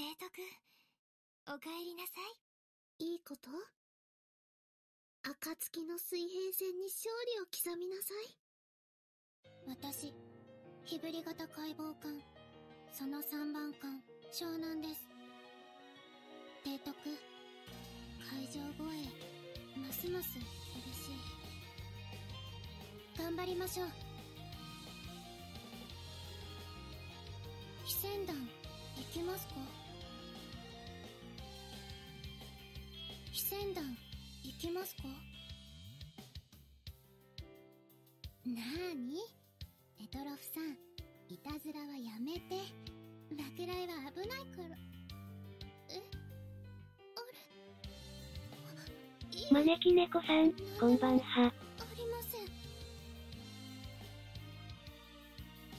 提督、お帰りなさい。いいこと？暁の水平線に勝利を刻みなさい。私、火振り型解剖艦、その3番艦、湘南です。提督、海上護衛、ますます嬉しい。頑張りましょう。飛船団、行きますか？飛船団、行きますか？なーに？ネトロフさん、いたずらはやめて。落雷は危ないから。招き猫さん、こんばんは。ありません。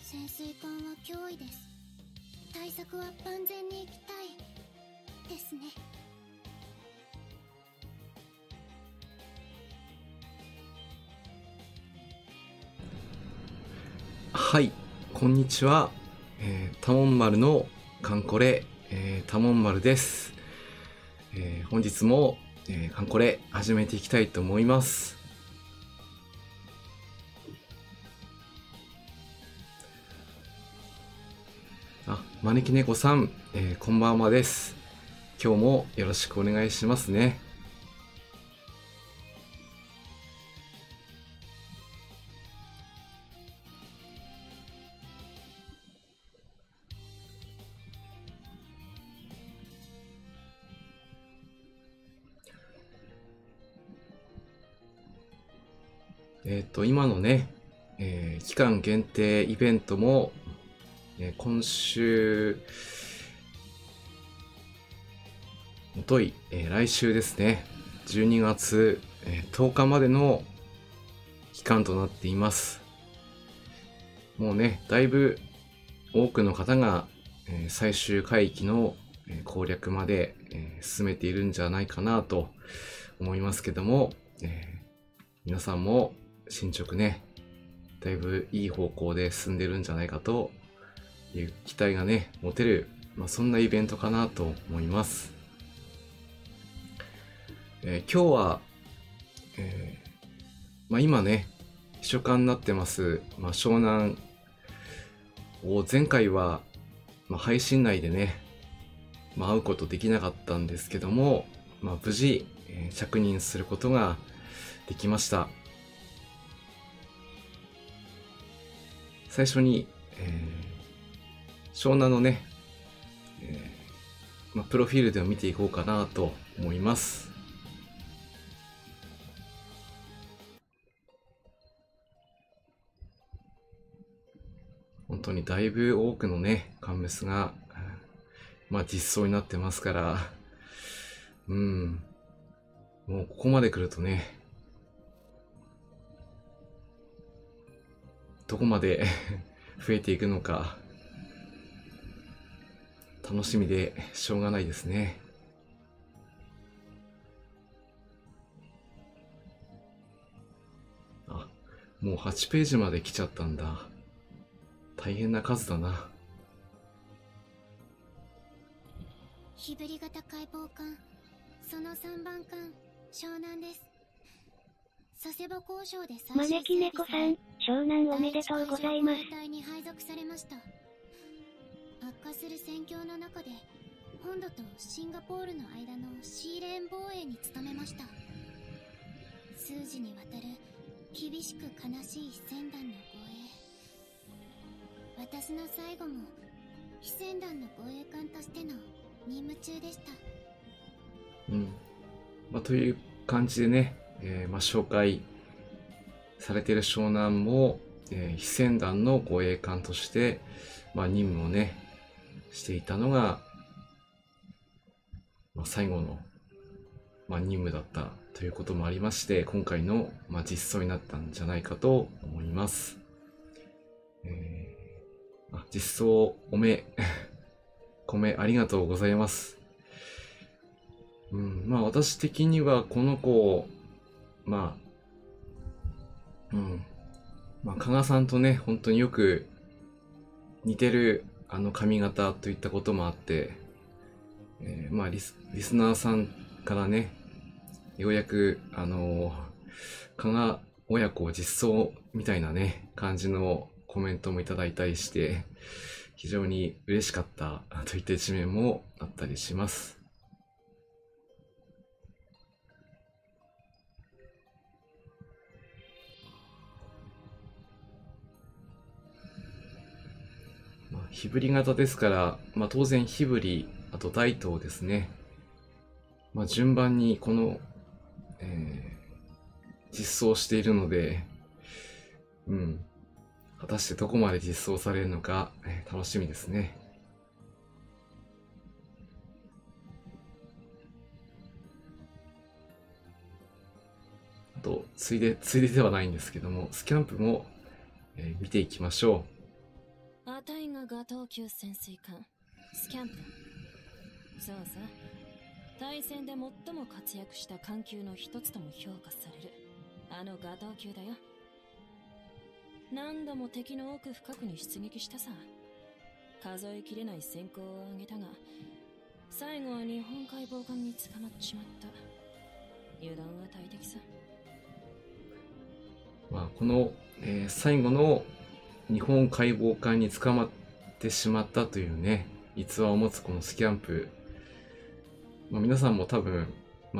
潜水艦は脅威です。対策は万全に行きたいですね。はい、こんにちは。タモン丸のカンコレ、タモン丸です。本日も、カンコレ始めていきたいと思います。招き猫さん、こんばんはです。今日もよろしくお願いしますね。今のね、期間限定イベントも、今週、もとい、来週ですね、12月、10日までの期間となっています。もうね、だいぶ多くの方が、最終回帰の、攻略まで、進めているんじゃないかなと思いますけども、皆さんも進捗ね、だいぶいい方向で進んでるんじゃないかという期待がね、持てる、そんなイベントかなと思います。今日は、今ね、秘書官になってます、湘南を前回は、配信内でね、会うことできなかったんですけども、無事、着任することができました。最初に、湘南のね、プロフィールでも見ていこうかなと思います。本当にだいぶ多くのね、カンムスが、実装になってますから、もうここまで来るとね、どこまで増えていくのか、楽しみでしょうがないですね。もう8ページまで来ちゃったんだ。大変な数だな。火振り型解剖艦、その3番艦、湘南です。佐世保交渉で最終招き猫さん、湘南おめでとうございます。第一海上護衛隊に配属されました。悪化する戦況の中で、本土とシンガポールの間のシーレーン防衛に努めました。数時にわたる厳しく悲しい飛船団の護衛。私の最後も飛船団の護衛艦としての任務中でした。という感じでね、紹介されている湘南も、飛船団の護衛艦として、任務をね、していたのが、最後の、任務だったということもありまして、今回の、実装になったんじゃないかと思います。実装コメありがとうございます。私的にはこの子、加賀さんとね、本当によく似てる髪型といったこともあって、まあリスナーさんからね、ようやく、加賀親子実装みたいなね、感じのコメントもいただいたりして、非常に嬉しかったといった一面もあったりします。火振り型ですから、当然火振り、あと大刀ですね。順番にこの、実装しているので、果たしてどこまで実装されるのか、楽しみですね。あと、ついでではないんですけども、スキャンプも、見ていきましょう。あたいがガトー級潜水艦、スキャンプ。そうさ。対戦で最も活躍した艦級の一つとも評価されるあのガトー級だよ。何度も敵の奥深くに出撃したさ。数えきれない戦功を挙げたが、最後は日本海防艦に捕まっちまった。油断は大敵さ。この、最後の日本海防艦に捕まってしまったというね、逸話を持つこのスキャンプ。皆さんも多分、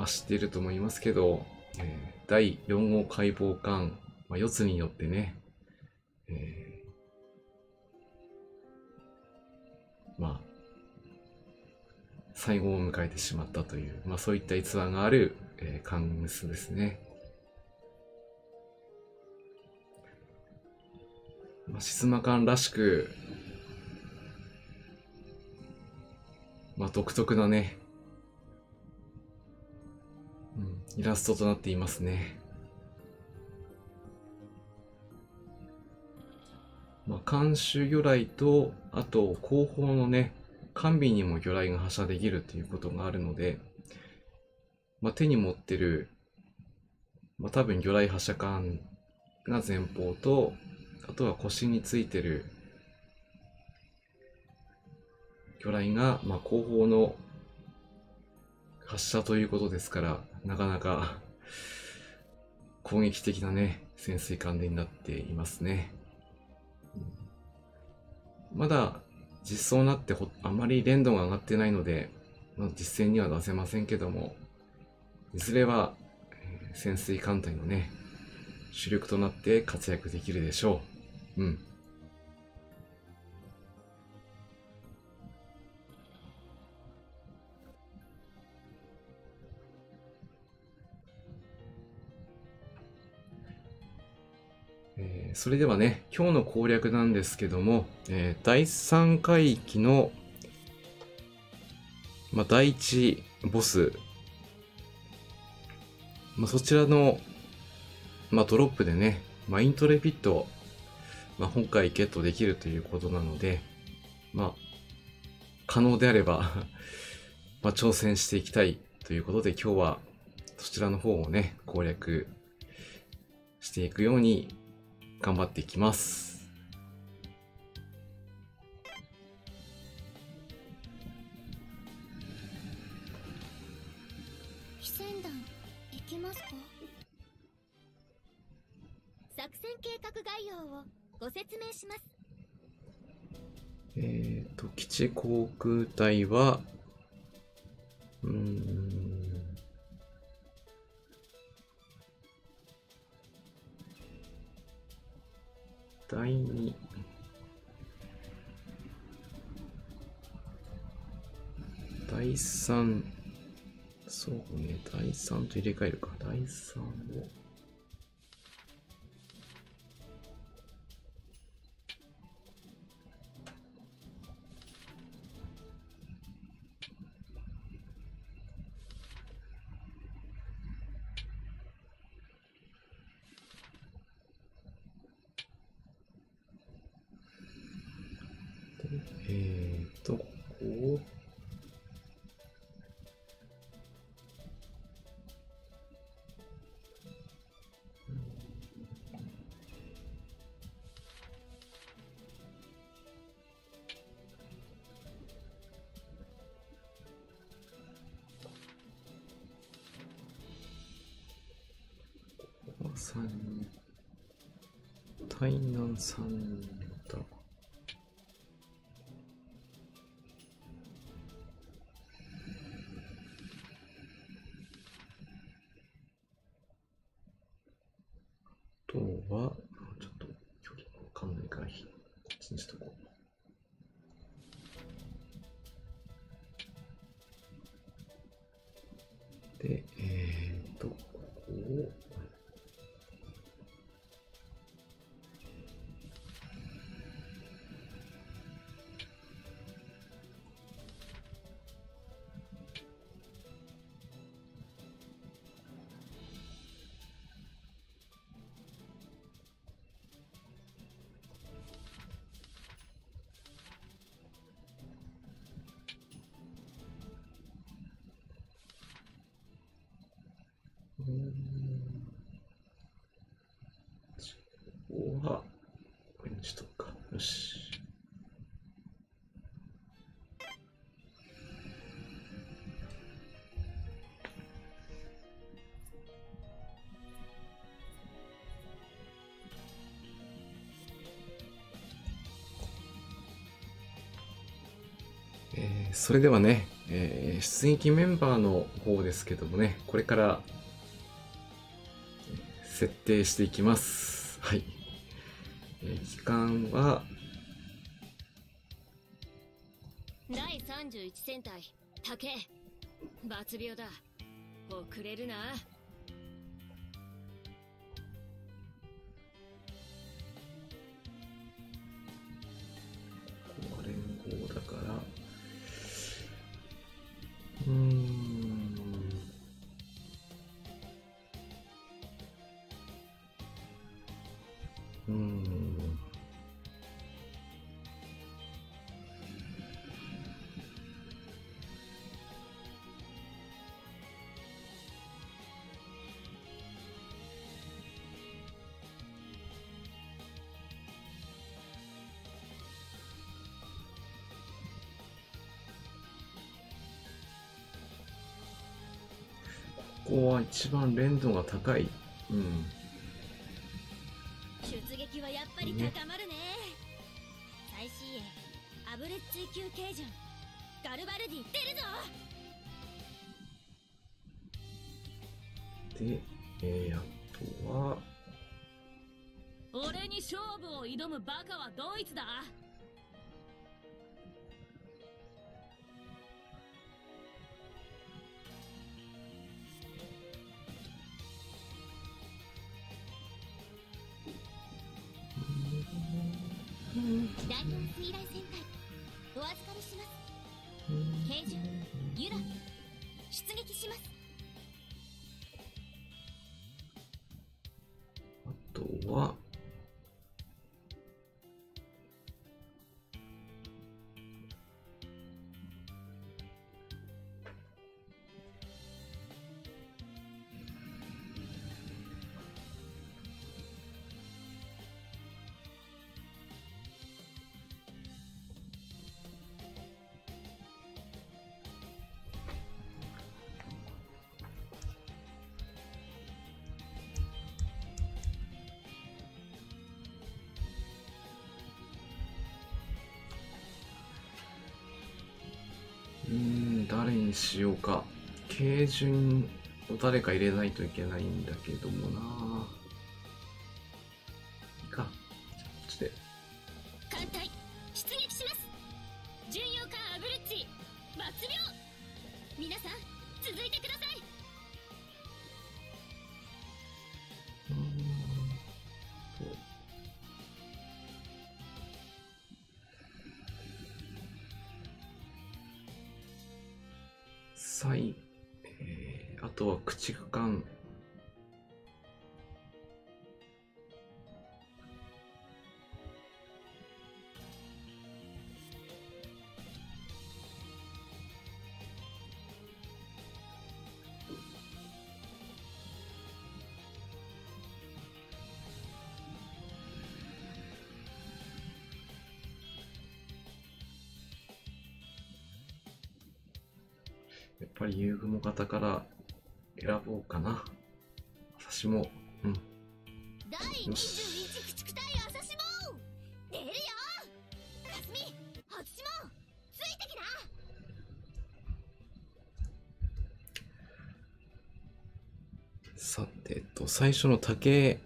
知っていると思いますけど、第4号海防艦、四つによってね、最後を迎えてしまったという、そういった逸話がある、艦ですね。静間艦らしく、独特なね、イラストとなっていますね。艦首魚雷と、あと後方のね、艦尾にも魚雷が発射できるということがあるので、手に持ってる、多分魚雷発射管が前方と、あとは腰についてる魚雷が、後方の発射ということですから、なかなか攻撃的なね、潜水艦になっていますね。まだ実装になってあまり連度が上がってないので、実戦には出せませんけども、いずれは、潜水艦隊のね、主力となって活躍できるでしょう。それではね、今日の攻略なんですけども、第3海域の、第1ボス、そちらの、ドロップでね、イントレピット、今回ゲットできるということなので、可能であれば挑戦していきたいということで、今日はそちらの方をね、攻略していくように頑張っていきます。非戦弾行きますか？作戦計画概要をご説明します。基地航空隊は第2第3そうね、第3と入れ替えるか。第3をここを3人。対南3人だ。あとは、ちょっと距離わかんないからこっちにしとこう。で、ここを、ここは、これにしとくか。よし。それではね、出撃メンバーの方ですけどもね、これから設定していきます。はい。期間は、第31戦隊、竹。抜病だ。遅れるな。ここは連合だから、ここは一番連動が高い。出撃はやっぱり高まるね。最新鋭アブレッ追求軽順ガルバルディ出るぞ。で、あとは俺に勝負を挑むバカはドイツだ。第4水雷戦隊お預かりします。軽順ユラ出撃します。あとは誰にしようか。軽順を誰か入れないといけないんだけどもな。いいか。じゃあこっちで。艦隊出撃します。巡洋艦アブルッチ抜病。皆さん続いてください。あとは駆逐艦。やっぱり遊具も型から選ぼうかな。私も、21駆逐隊朝霜出るよ。かすみ、初霜ついてきな。さて、最初の竹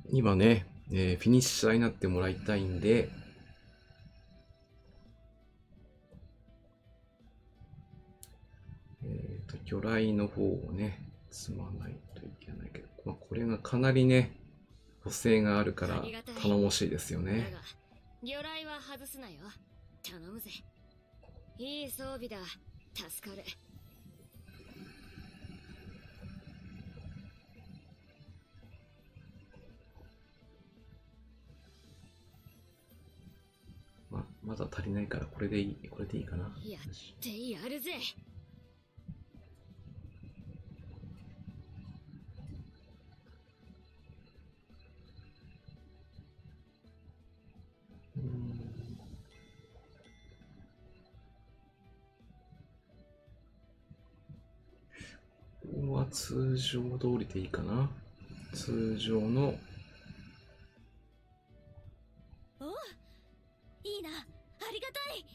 にはね、フィニッシャーになってもらいたいんで、魚雷の方をね、積まないといけないけど、まあ、これがかなりね、補正があるから頼もしいですよね。だが魚雷は外すなよ。頼むぜ。いい装備だ。助かる。まだ足りないからこれでいい。これでいいかな。やってやるぜ。ここは通常通りでいいかな。通常の。おう、いいな。ありがたい。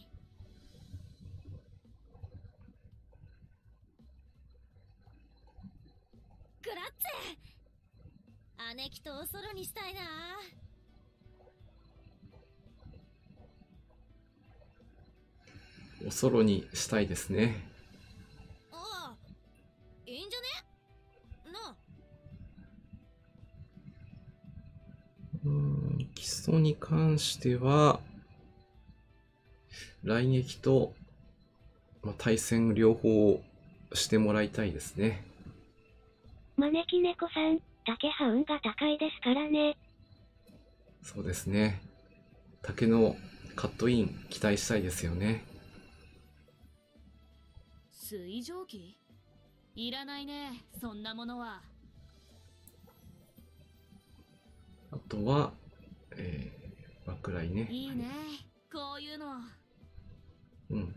グラッツェ、姉貴とおそろにしたいな。おそろにしたいですね。ああ、いいんじゃね。なあ。基礎に関しては雷撃と、対戦両方してもらいたいですね。招き猫さん、竹葉運が高いですからね。そうですね。竹のカットイン期待したいですよね。水蒸気いらないね、そんなものは。あとは、爆雷ね。いいね、こういうの。うん。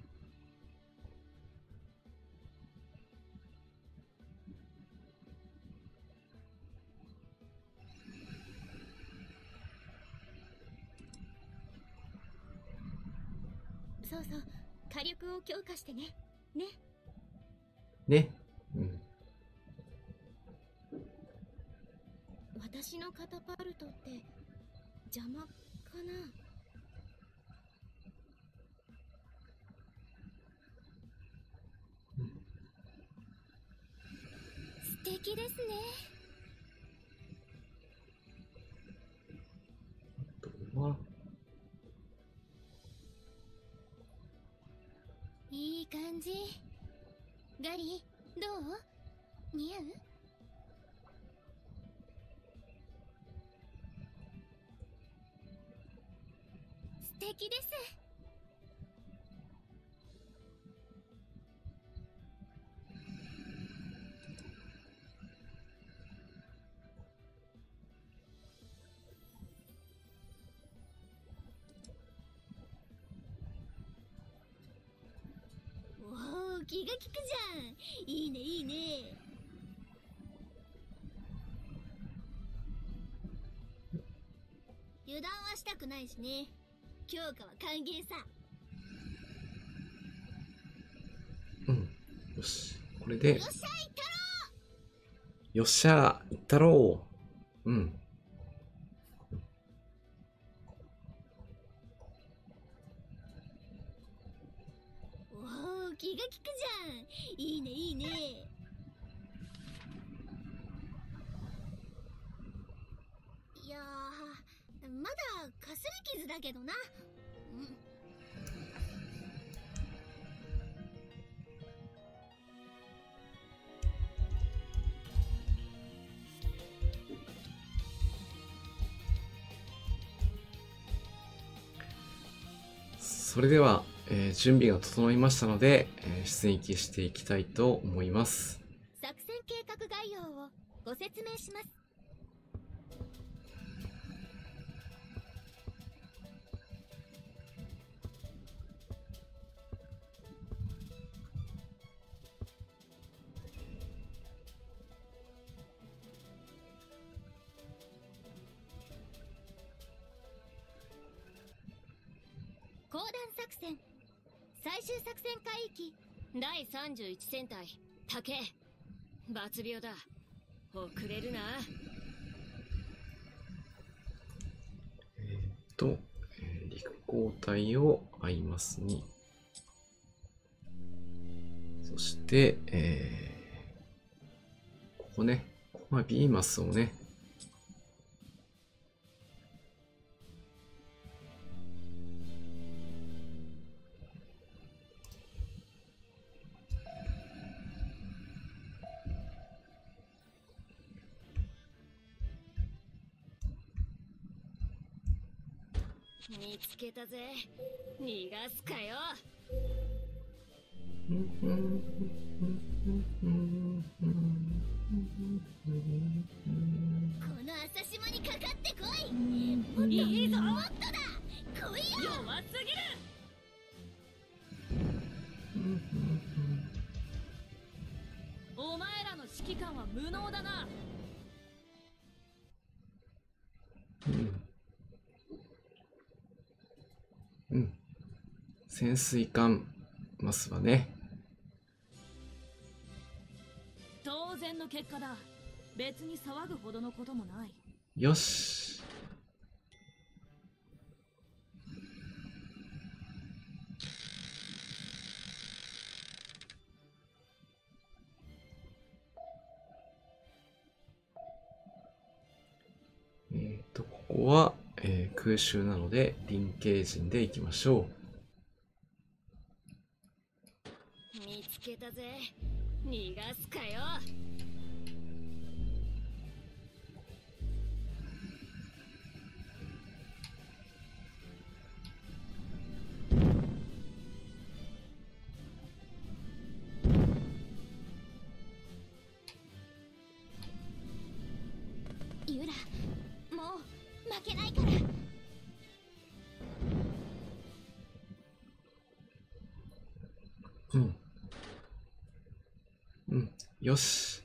そうそう、火力を強化してね。ね。ね。うん。私のカタパルトって邪魔かな。素敵ですね。あとは、いい感じ。ガリ、どう？似合う？素敵です。おお、気が利くじゃん。いいね、いいね。油断はしたくないしね。強化は歓迎さ。うん。よし。これで、よっしゃ、いったろよっしゃ、いったろう。うん。う。おお、気が利くじゃん。いいね、いいね。いやー、まだかすり傷だけどな。うん。それでは、準備が整いましたので、出撃していきたいと思います。作戦計画概要をご説明します。弾作戦最終作戦海域第31戦隊竹抜病だ。遅れるな。陸航隊をアイマスに、そして、ここね、ビーマスをね、見つけたぜ。逃がすかよ。この朝島にかかってこい。もっといいぞ。もっとだ。来いよ。弱すぎる。お前らの指揮官は無能だな。潜水艦マスはね。当然の結果だ。別に騒ぐほどのこともない。よし。ここは、空襲なので臨形陣でいきましょう。見つけたぜ。逃がすかよ。ユラ、もう負けないから。よし。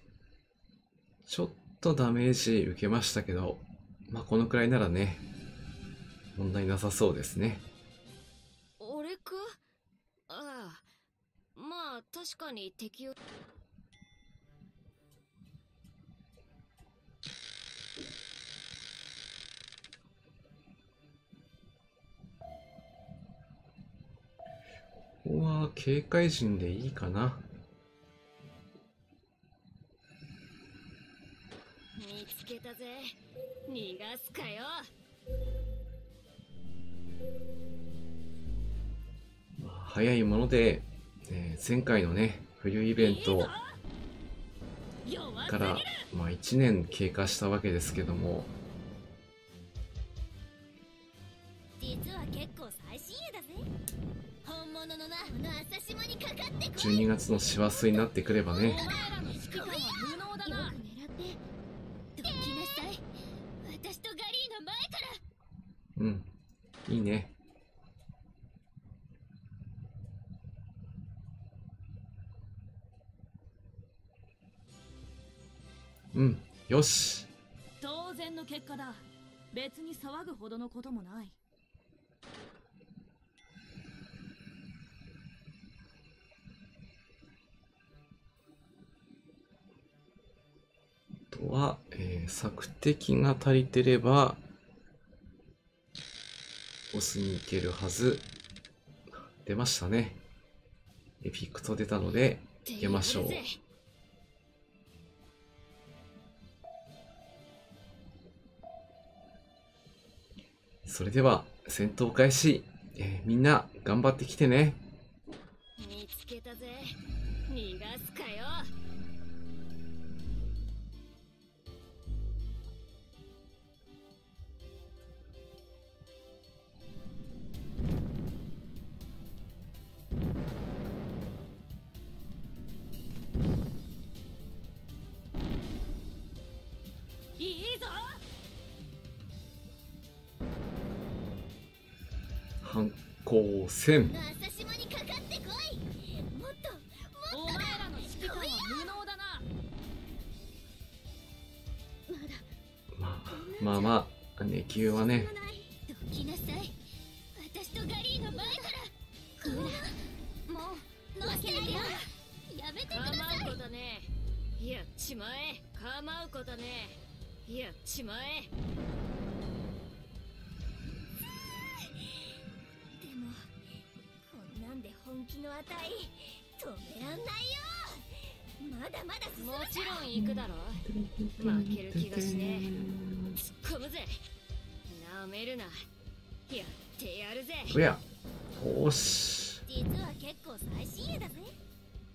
ちょっとダメージ受けましたけど、このくらいならね、問題なさそうですね。俺か？ああ、まあ確かに敵を。ここは警戒陣でいいかな。見つけたぜ。逃がすかよ。早いもので、前回のね冬イベントから1年経過したわけですけども、実は結構最新鋭だぜ。本物のな、この朝島にかかってこい。12月の師走になってくればね。お前らの指揮官は無能だな。よく狙ってどきなさい。私とガリーの前から。いいね。よし。当然の結果だ。別に騒ぐほどのこともない。あとは、索敵が足りてればボスに行けるはず。出ましたね。エフィクト出たので行けましょう。それでは戦闘開始。みんな頑張ってきてね。見つけたぜ。逃がすかよ。いいぞ。反抗戦。この朝島にかかってこい。もっとお前らの指揮官は無能だな。まあ、ね、急はね。どきなさい。私とガリーの前から。もう負けないよ。やめてください。構うことねえ。やっちまえ。構うことねえ。やっちまえ。でもこんなんで本気の値止めらんないよ。まだまだ進むもちろん行くだろ。負ける気がしねえ。突っ込むぜ。なめるな。やってやるぜ。おや、おーし。実は結構最新鋭だぜ。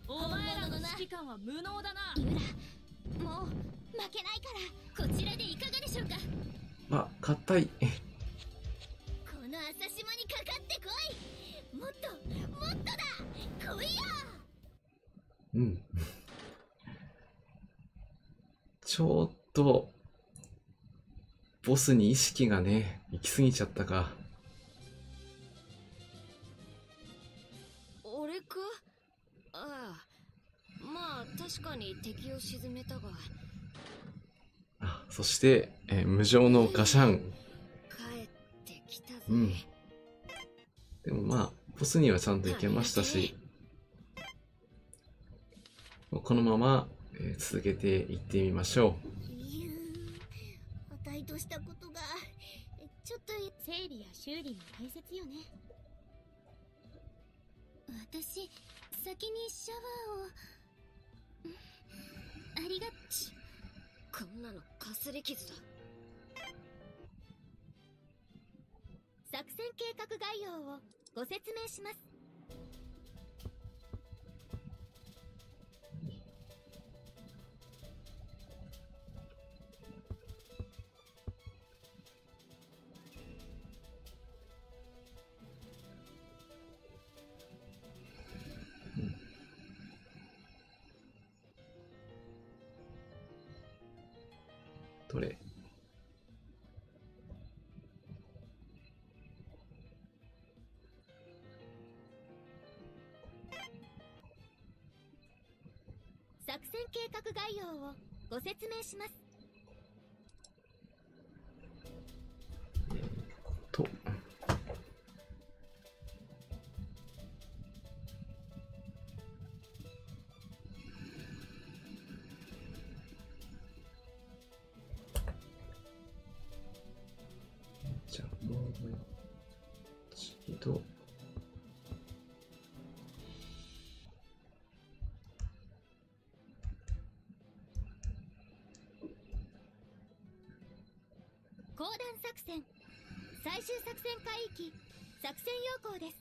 お前らの指揮官は無能だな。ユラ、もう負けないからこちらでいかがでしょうか。あ、硬い。この朝島にかかってこい。もっともっとだ。来いよ。うん。ちょっと、ボスに意識がね、行き過ぎちゃったか。俺か？ああ。まあ、確かに敵を沈めたが。あ、そして、無情のガシャン。帰ってきたぜ。うん。でもまあ、ボスにはちゃんと行けましたし、このまま、続けていってみましょ値としたことがちょっと整理や修理も大切よね。私、先にシャワーを。ありがち。こんなのかすり傷だ。作戦計画概要をご説明します。う。どれ？作戦計画概要をご説明します。と。じゃあもう一度。公団作戦最終作戦海域作戦要項です。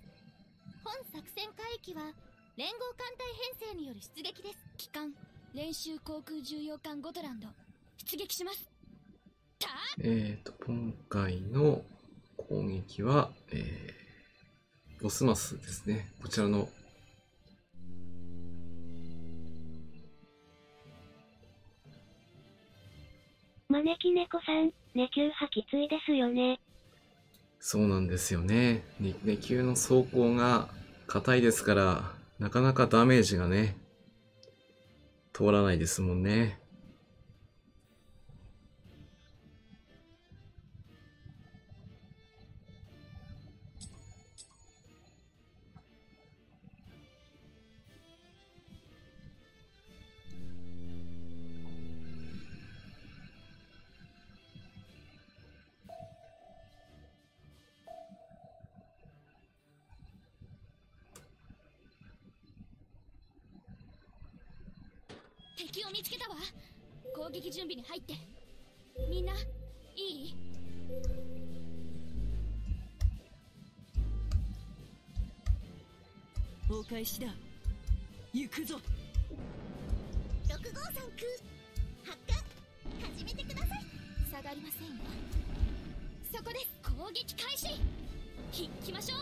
本作戦海域は連合艦隊編成による出撃です。機関練習航空重要艦ゴトランド出撃します。今回の攻撃は、ボスマスですね。こちらの招き猫さん、ネキューはきついですよね。そうなんですよね。2級の装甲が硬いですから、なかなかダメージがね、通らないですもんね。敵を見つけたわ。攻撃準備に入って。みんないい？お返しだ。行くぞ。6号さん空発艦始めてください。下がりませんよ。そこです。攻撃開始。行きましょう。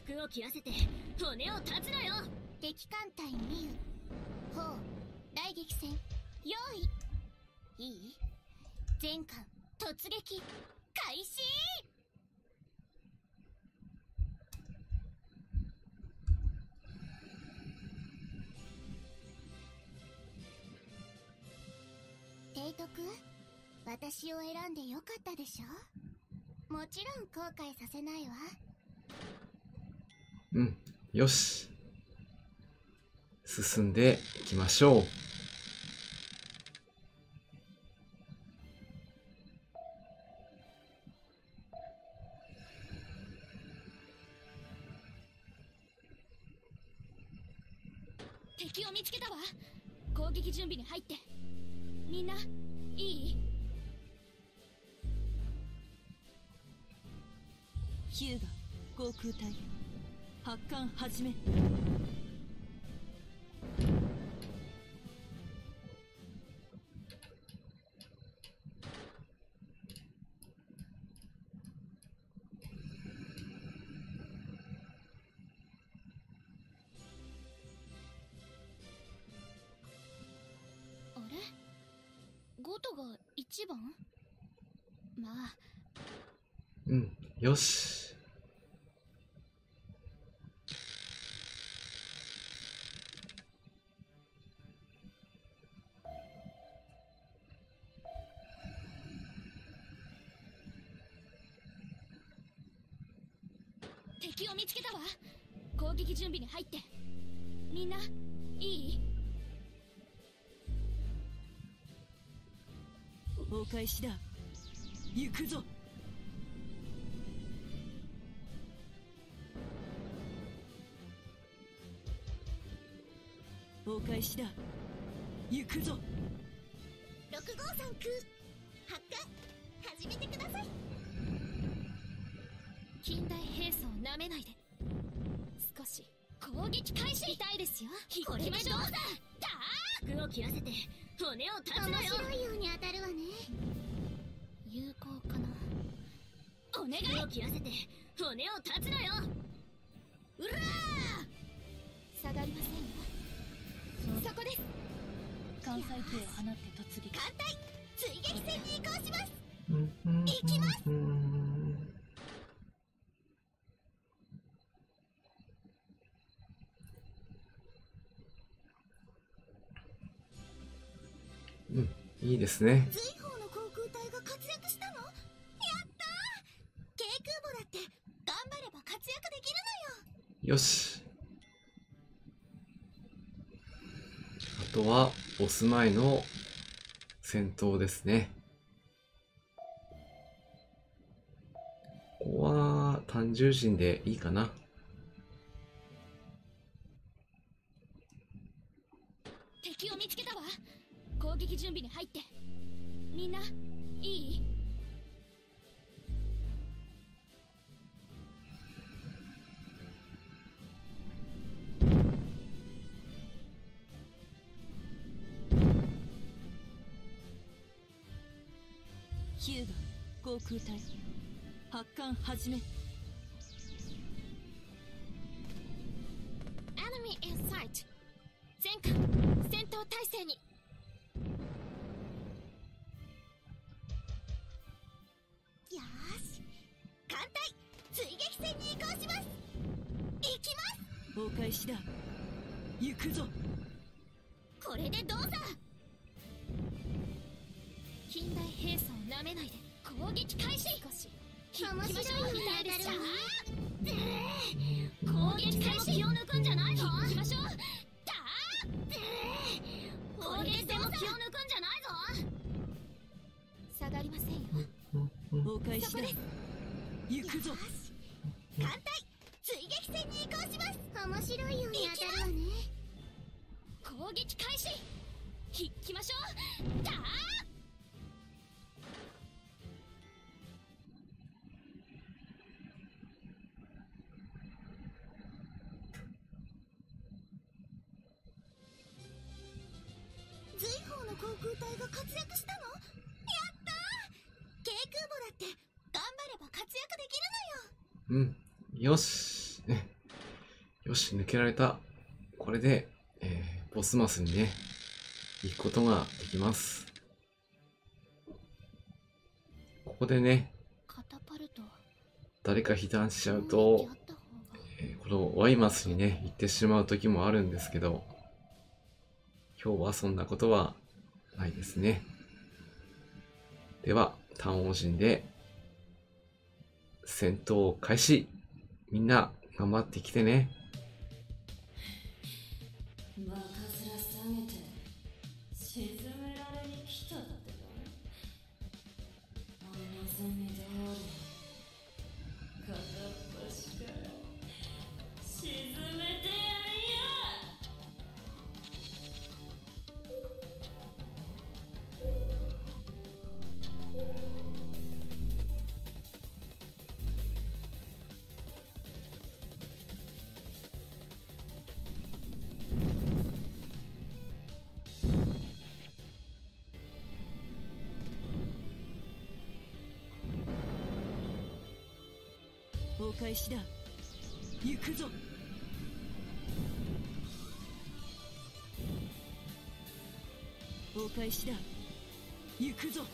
服を切らせて骨を断つのよ。敵艦隊ミユ、砲、雷撃戦、用意。いい？全艦突撃開始。提督、私を選んでよかったでしょ？もちろん後悔させないわ。うん、よし。進んでいきましょう。敵を見つけたわ。攻撃準備に入って。みんな、いい？ヒューガ、航空隊、発艦始め。あれ？ゴトが1番？まあ。うん、よし。敵を見つけたわ。攻撃準備に入って。みんな、いい？お返しだ。行くぞ。お返しだ。行くぞ。6号さん空発艦始めてください。近代兵装をなめないで。少し攻撃開始。痛いですよ。これでどうだ。服を切らせて骨を断つの面よ。白いように当たるわね。有効かな。お願い。服を切らせて骨を断つのよ。うらー。下がりませんよ。そこです。関西機を放って突撃。艦隊追撃戦に移行します。行きます。うん、いいですね。随砲の航空隊が活躍したの？やったー。軽空母だって頑張れば活躍できるのよ。よし。あとは、ボス前の戦闘ですね。ここは単重心でいいかな。敵を見つけたわ。攻撃準備に入って。みんな、いい？ヒューガ、航空隊、発艦始め。Enemy in sight。全艦戦闘態勢に。よーし、艦隊追撃戦に移行します。行きます。お返しだ。行くぞ。これでどうだ。近代兵装をなめないで。攻撃開始。少し面白いように当たるわね。攻撃開始。気を抜くんじゃないぞ。行きましょう。攻撃でも気を抜くんじゃないぞ。下がりませんよ。お返しだ。行くぞ。艦隊追撃戦に移行します。面白いように当たるわね。攻撃開始。行きましょう。随砲の航空隊が活躍したの？やったー。軽空母だって頑張れば活躍できるのよ。うん、よし。よし、抜けられた。これで、ボスマスにね、行くことができます。ここでね、カタパルト。誰か被弾しちゃうと、このワイマスにね、行ってしまう時もあるんですけど、今日はそんなことはないですね。では、単王陣で戦闘開始。みんな頑張ってきてね。バカ面下げて沈められに来たってか。お望み通り片っ端から沈めてやるよ。お返しだ。行くぞ。お返しだ。行くぞ。よ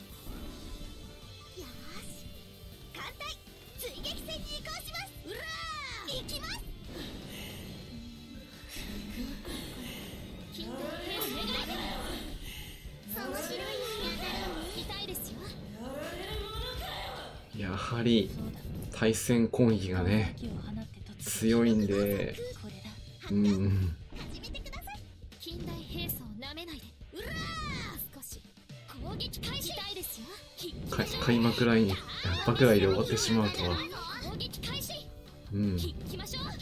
ーし、艦隊追撃戦に移行します。うらー、行きます。近代兵お願いだ。面白いのに当たる。痛いですよ。やはり対戦攻撃がね強いんで、始めてください。近代兵装をなめないで。うらー、少し攻撃開始。痛いですよ。開幕ライン1発ぐらいで終わってしまうとは。攻撃開始。うん行きましょう。だー、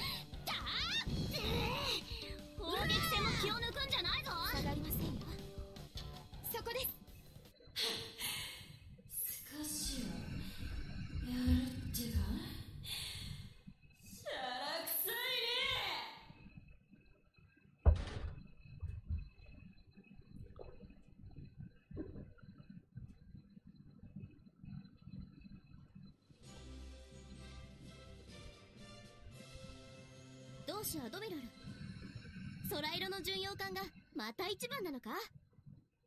砲撃戦も気を抜くんじゃないぞ。下がりませんよ。そこです。少しはやるってか。しゃらくさい同志アドミラル、空色の巡洋艦がまた一番なのか。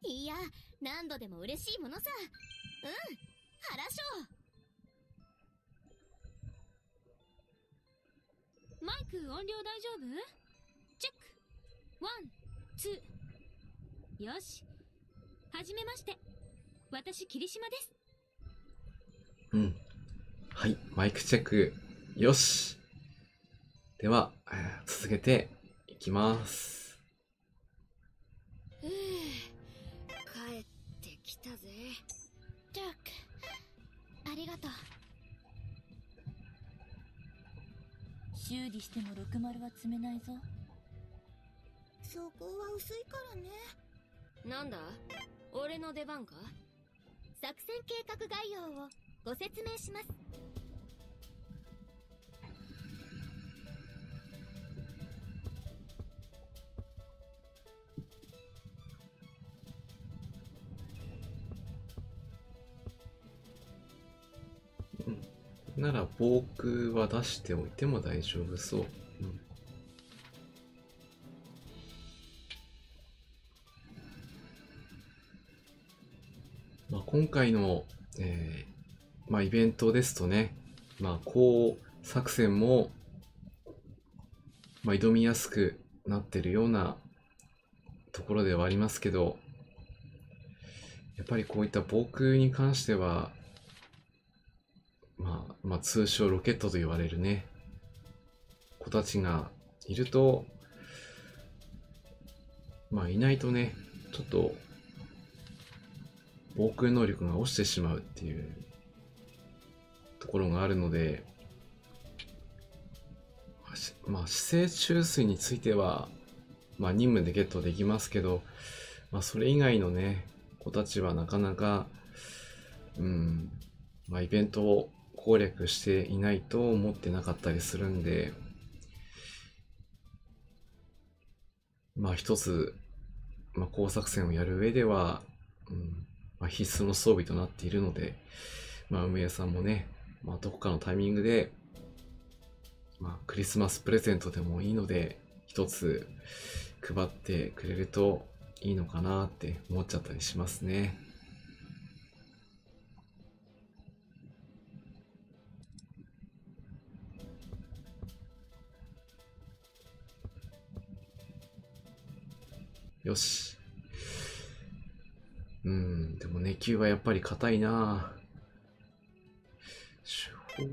いや、何度でも嬉しいものさ。うん、原章。マイク音量大丈夫？チェック。ワン、ツー。よし。はじめまして。私、霧島です。うん。はい、マイクチェック。よし。では、続けていきます。帰ってきたぜ。ジャック、ありがとう。修理しても60は積めないぞ。そこは薄いからね。なんだ？俺の出番か？作戦計画概要をご説明します。なら防空は出しておいても大丈夫そう。今回の、イベントですとね、こう作戦も、挑みやすくなってるようなところではありますけど、やっぱりこういった防空に関しては、通称ロケットと言われるね、子たちがいると、いないとね、ちょっと防空能力が落ちてしまうっていうところがあるので、姿勢注水については、任務でゲットできますけど、それ以外のね、子たちはなかなか、イベントを攻略していないと思ってなかったりするんで、一つ、工作戦をやる上では、必須の装備となっているので、運営さんもね、どこかのタイミングで、クリスマスプレゼントでもいいので、一つ配ってくれるといいのかなって思っちゃったりしますね。よし。でもね、球はやっぱり硬いな。手法。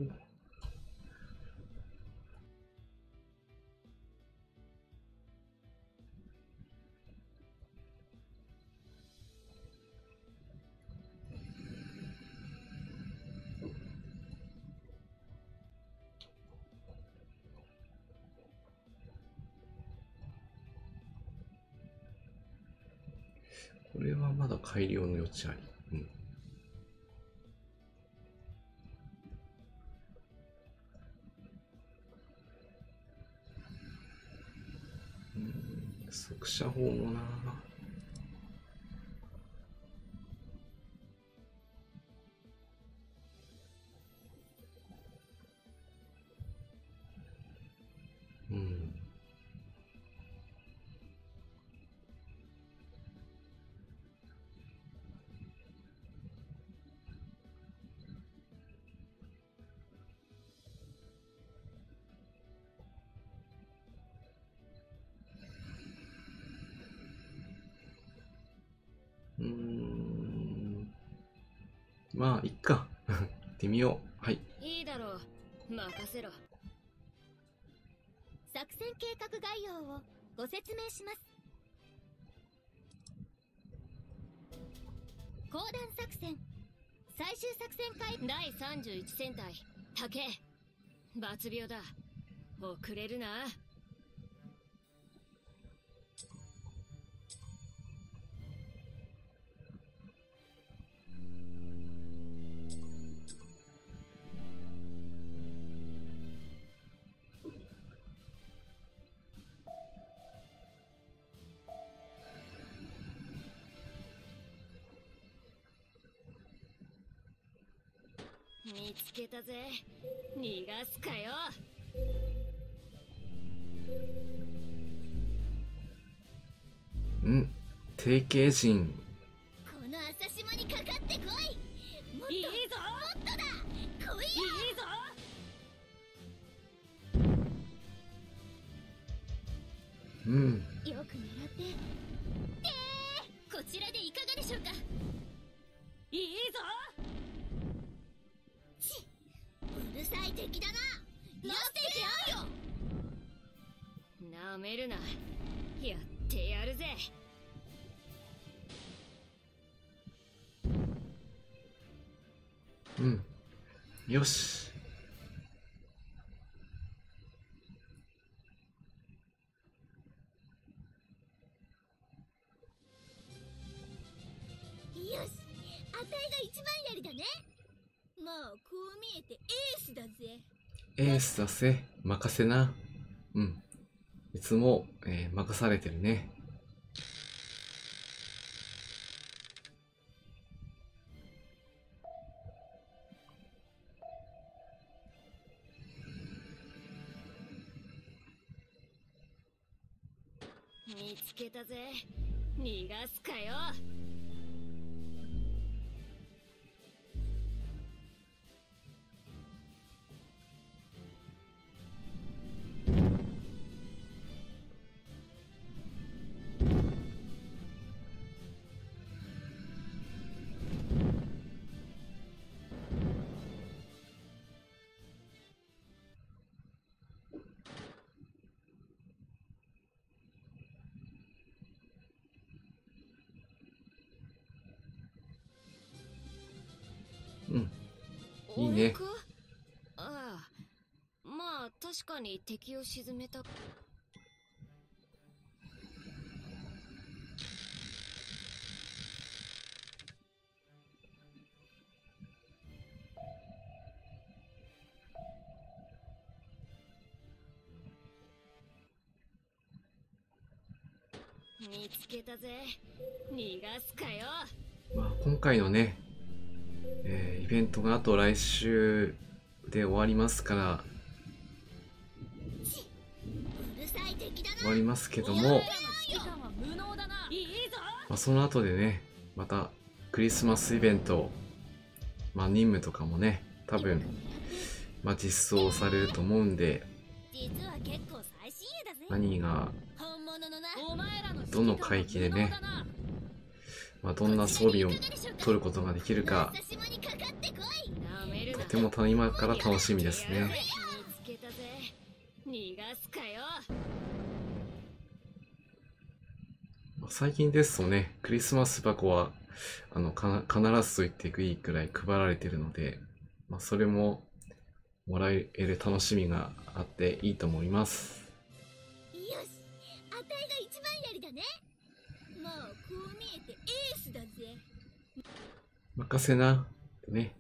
これはまだ改良の余地あり。速射砲もな。まあいっか。行ってみよう。はい。いいだろう。任せろ。作戦計画概要をご説明します。講談作戦最終作戦会第31戦隊竹抜病だ。遅れるな。見つけたぜ。逃がすかよ。定型人。この朝島にかかってこい。もっといいぞ。もっとだ。来いよ。いいぞ。よく狙ってこちらでいかがでしょうか。いいぞ。うるさい敵だな。やってやるよ。なめるな。やってやるぜ。よし。よし、あたいが一番やりだね。もうこう見えてエースだぜ。エースだぜ。任せな。いつも、任されてるね。見つけたぜ。逃がすかよ。いいね。ああ、まあ確かに敵を沈めた。見つけたぜ。逃がすかよ。まあ今回のね、イベントがあと来週で終わりますから終わりますけども、その後でねまたクリスマスイベント、任務とかもね多分、実装されると思うんで、何がどの海域でね、どんな装備を取ることができるか、とても今から楽しみですね。最近ですとね、クリスマス箱は必ずと言っていいくらい配られているので、それももらえる楽しみがあっていいと思います。よし、あたいが一番やりだね。もうこう見えててエースだぜ。任せな。ね。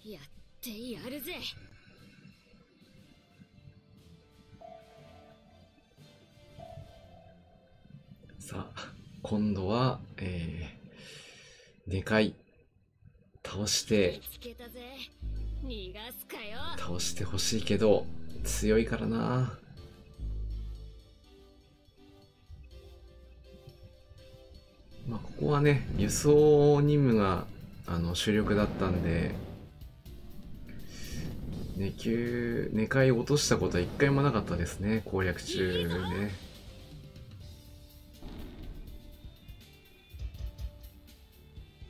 やってやるぜ。さあ、今度は、2回倒してつけたぜ。逃がすかよ。倒してほしいけど強いからな。まあここはね、輸送任務が主力だったんで、2回落としたことは1回もなかったですね、攻略中ね。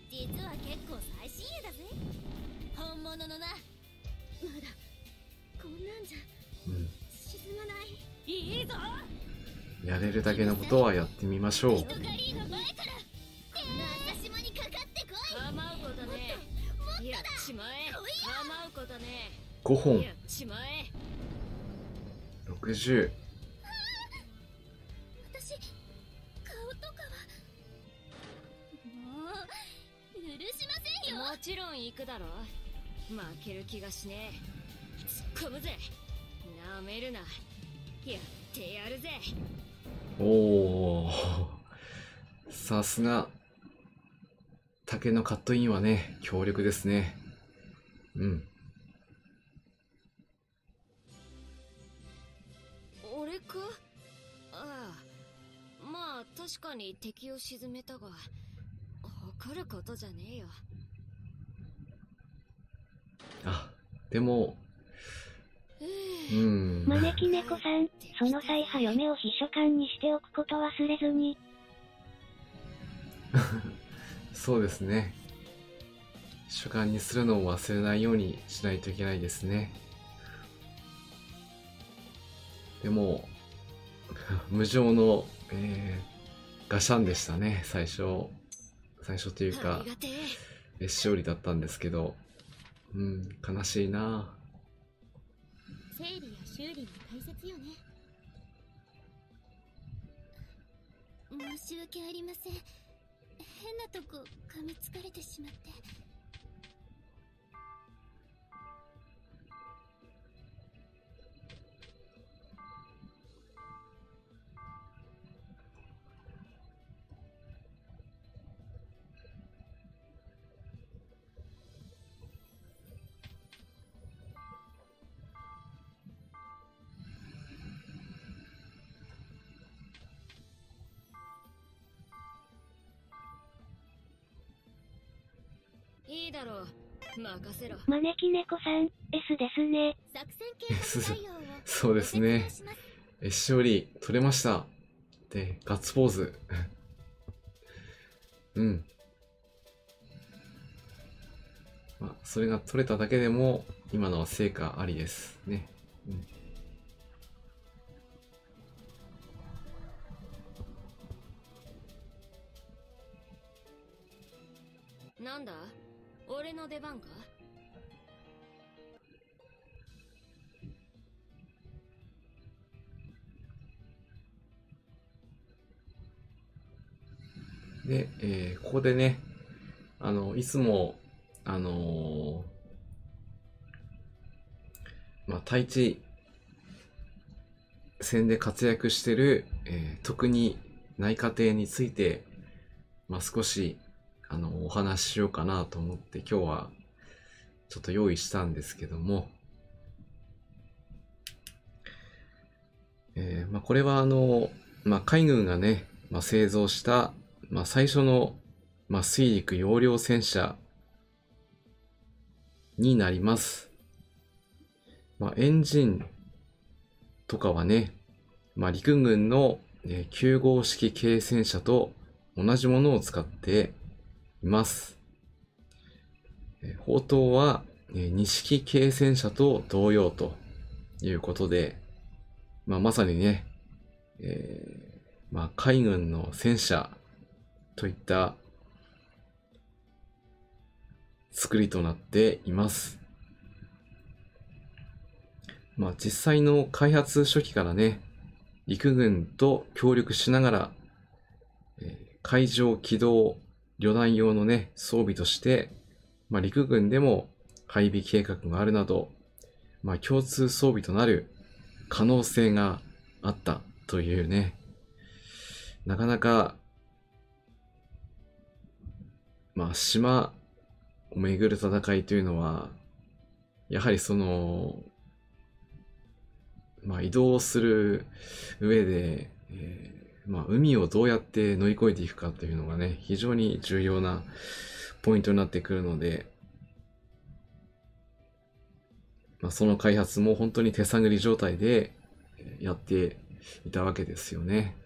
実は結構最新鋭だぜ。本物のな。まだこんなんじゃ沈まない。いいぞ。やれるだけのことはやってみましょう。人狩りの前から私島にかかってこい。構うことねえ。やっちまえ。構うことね5本え。やっちまえ。60。私顔とかはもう許しませんよ。もちろん行くだろ。負ける気がしねえ。突っ込むぜ。なめるな。やってやるぜ。おお、さすが竹のカットインはね、強力ですね。うん。俺か。ああ、まあ確かに敵を沈めたが誇ることじゃねえよ。あ、でも招き猫さん、その采配嫁を秘書官にしておくこと忘れずに。そうですね。主観にするのを忘れないようにしないといけないですね。でも無情の、ガシャンでしたね。最初というか勝利だったんですけど、悲しいな。整理や修理が大切よね。申し訳ありません。変なとこ噛みつかれてしまって。いいだろう。任せろ。招き猫さん、S ですね。作戦計画内容をそうですね。勝利取れました。で、ガッツポーズ。まあ、それが取れただけでも、今のは成果ありですね。なんだ？俺の出番か？で、ここでね、いつも、対地戦で活躍してる、特に内科艇について、少し、お話ししようかなと思って今日はちょっと用意したんですけども、これは海軍がね、製造した、最初の、水陸揚量戦車になります。エンジンとかはね、陸軍の、9号式軽戦車と同じものを使っています。砲塔は2式軽戦車と同様ということで、まさにね、海軍の戦車といった作りとなっています。実際の開発初期からね、陸軍と協力しながら、海上機動旅団用のね、装備として、陸軍でも配備計画があるなど、共通装備となる可能性があったというね、なかなか、島を巡る戦いというのは、やはり移動する上で、海をどうやって乗り越えていくかというのがね、非常に重要なポイントになってくるので、その開発も本当に手探り状態でやっていたわけですよね。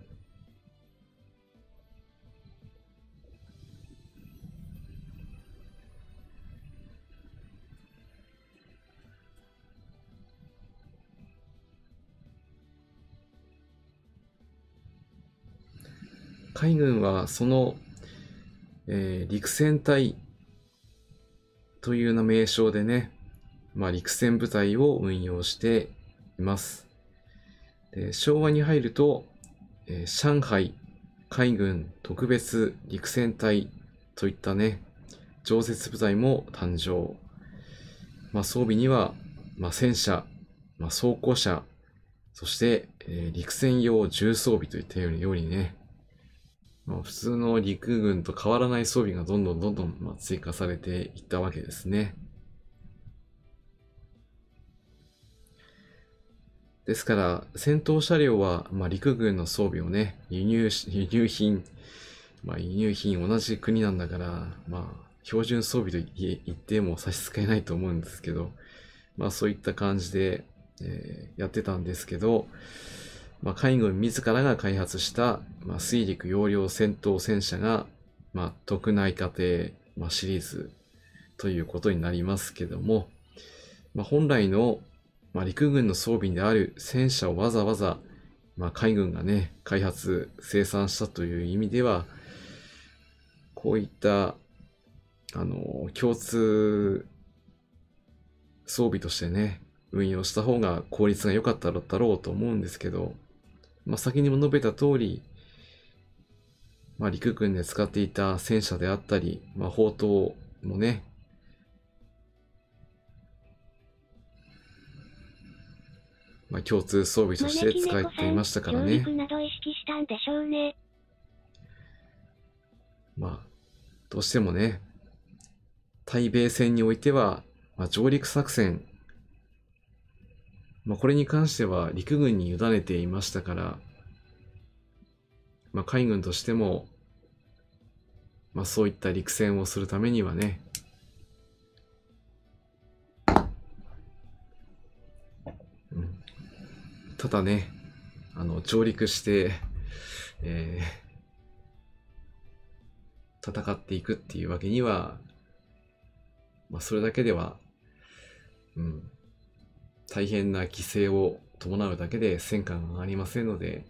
海軍はその、陸戦隊というような名称でね、陸戦部隊を運用しています。で、昭和に入ると、上海海軍特別陸戦隊といったね、常設部隊も誕生。装備には、戦車、装甲車、そして、陸戦用重装備といったようにね、普通の陸軍と変わらない装備がどんどん追加されていったわけですね。ですから、戦闘車両は、陸軍の装備をね、輸入品、同じ国なんだから、標準装備と言っても差し支えないと思うんですけど、そういった感じで、やってたんですけど、海軍自らが開発した、水陸揚量戦闘戦車が、特内課程、シリーズということになりますけども、本来の、陸軍の装備である戦車をわざわざ、海軍がね、開発、生産したという意味では、こういった、共通装備としてね、運用した方が効率が良かっただろうと思うんですけど、先にも述べた通り、陸軍で使っていた戦車であったり、砲塔もね、共通装備として使っていましたからね。上陸など意識したんでしょうね。どうしてもね、対米戦においては、上陸作戦、これに関しては陸軍に委ねていましたから、海軍としても、そういった陸戦をするためにはね、ただね、上陸して、戦っていくっていうわけには、それだけでは、大変な犠牲を伴うだけで戦果が上がりませんので、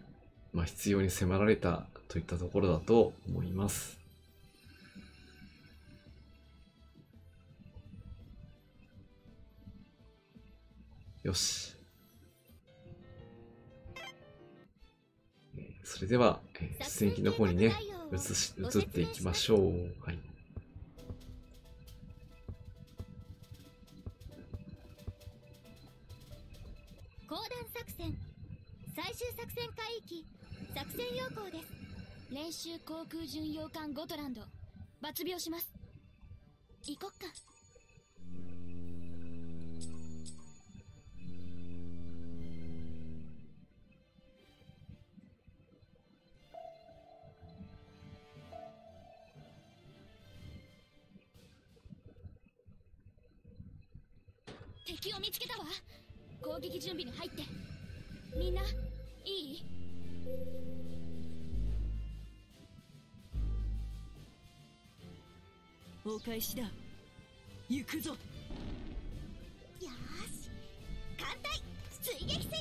必要に迫られたといったところだと思います。よし。それでは、出演機の方にね、移っていきましょう。はい。公団作戦最終作戦海域作戦要項です。練習航空巡洋艦ゴトランド抜病します。行こっか。敵を見つけたわ。攻撃準備に入って。みんないい？お返しだ。行くぞ。よーし、艦隊追撃戦に移行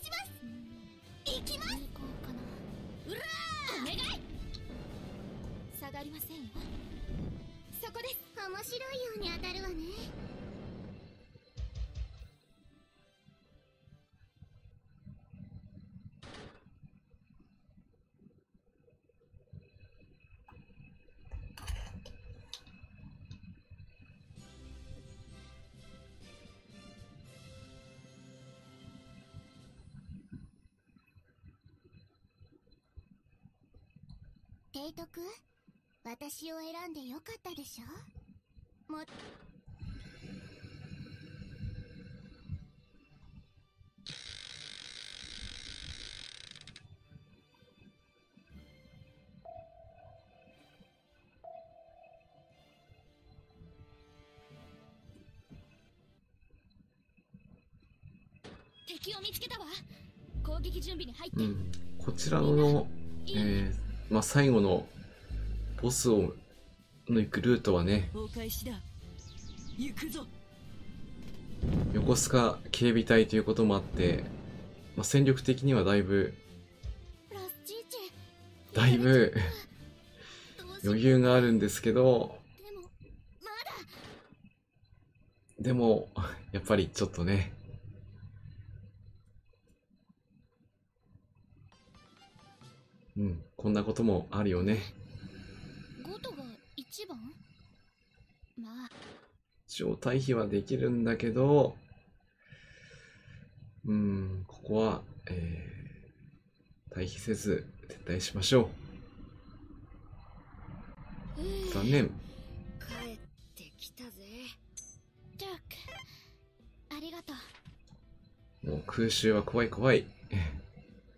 します。行きます。うらーお願い。そこです。面白いように当たるわね。提督、私を選んでよかったでしょ。も敵を見つけたわ。攻撃準備に入って。こちらの、最後のボスをの行くルートはね、お返しだ。行くぞ。横須賀警備隊ということもあって、戦力的にはだいぶラスチーチェ。だいぶ余裕があるんですけど、でもまだ。でもやっぱりちょっとね、こんなこともあるよね。ゴトが一番？まあ一応退避はできるんだけど、ここは、退避せず撤退しましょう。残念。帰ってきたぜ。ジャック、ありがとう。もう空襲は怖い怖い。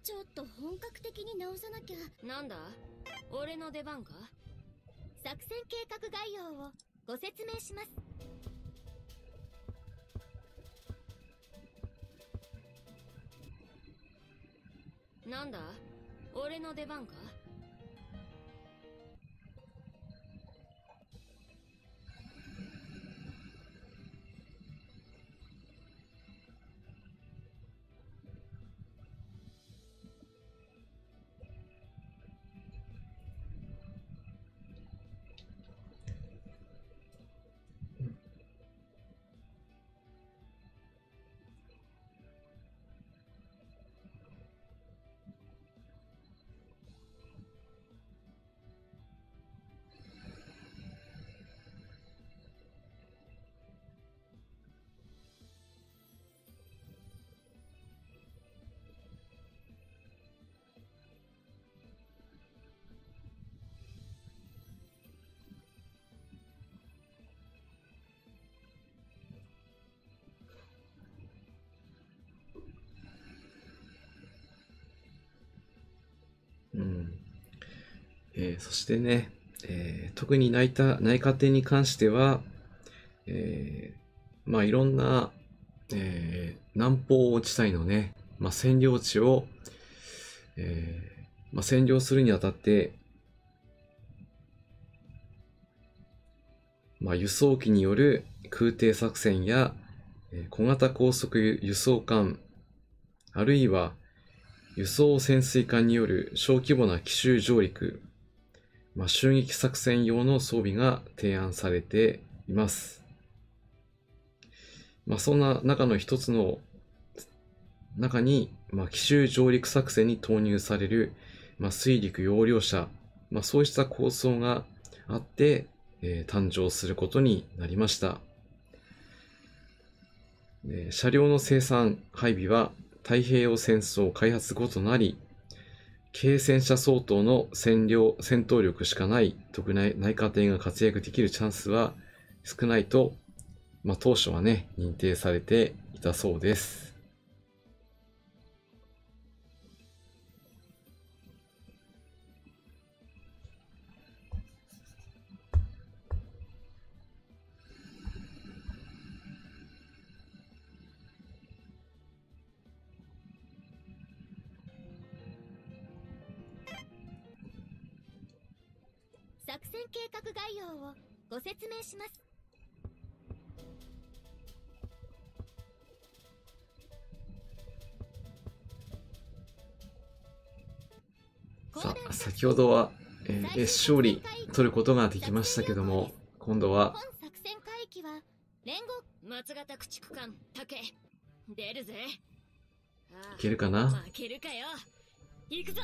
ちょっと本格的に直さなきゃ。なんだ？俺の出番か？作戦計画概要をご説明します。なんだ？俺の出番か？そしてね、特に内科艇に関しては、いろんな、南方地帯のね、占領地を、占領するにあたって、輸送機による空挺作戦や、小型高速輸送艦、あるいは輸送潜水艦による小規模な奇襲上陸、襲撃作戦用の装備が提案されています。そんな中の一つの中に、奇襲上陸作戦に投入される、水陸揚量車、そうした構想があって、誕生することになりました。車両の生産配備は太平洋戦争開発後となり、軽戦車相当の戦闘力しかない特内科艇が活躍できるチャンスは少ないと、当初はね、認定されていたそうです。作戦計画概要をご説明します。さあ、先ほどは勝利取ることができましたけども、今度は本作戦海域は連合。松型駆逐艦竹出るぜ。いけるかな。負けるかよ。行くぞ。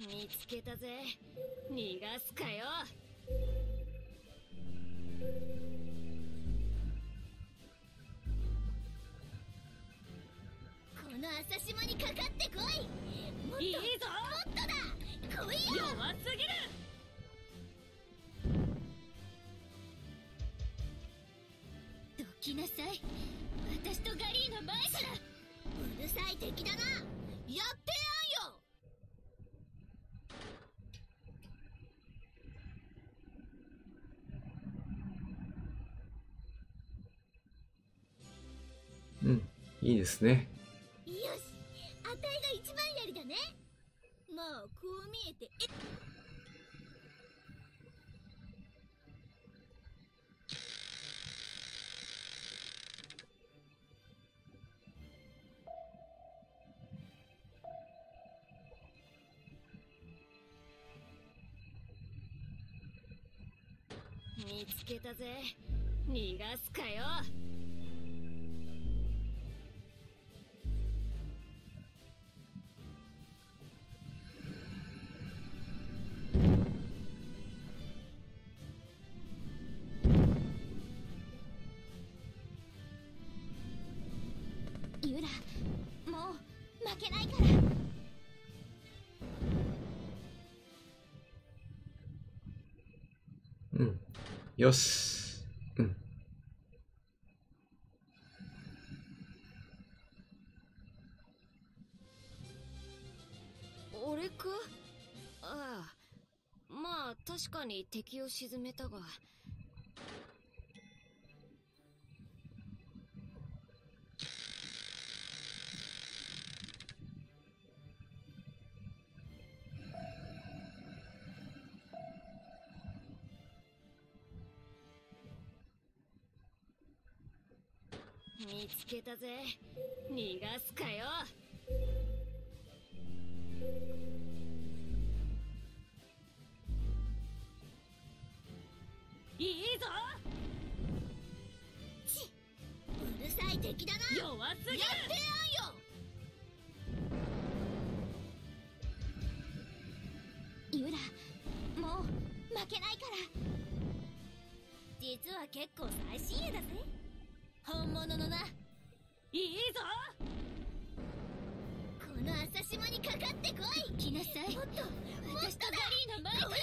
見つけたぜ。逃がすかよ。この浅島にかかってこい。もっといいぞ。もっとだ。来いよ。弱すぎる。どきなさい。私とガリーの前から。うるさい敵だな。やってやんよ。うん、いいですね。よし、あたいが一番やりだね。もうこう見えて見つけたぜ。逃がすかよ。ユラ、もう負けないから。うん、よし。うん。俺か。ああ、まあ確かに敵を沈めたが。見つけたぜ。逃がすかよ。いいぞ。うるさい敵だな。弱すぎる。やってやんよ。ユラ、もう負けないから。実は結構最新鋭だぜ。本物のな。いいぞ。この浅島にかかってこい。来なさい。もっと私とガリーの前から。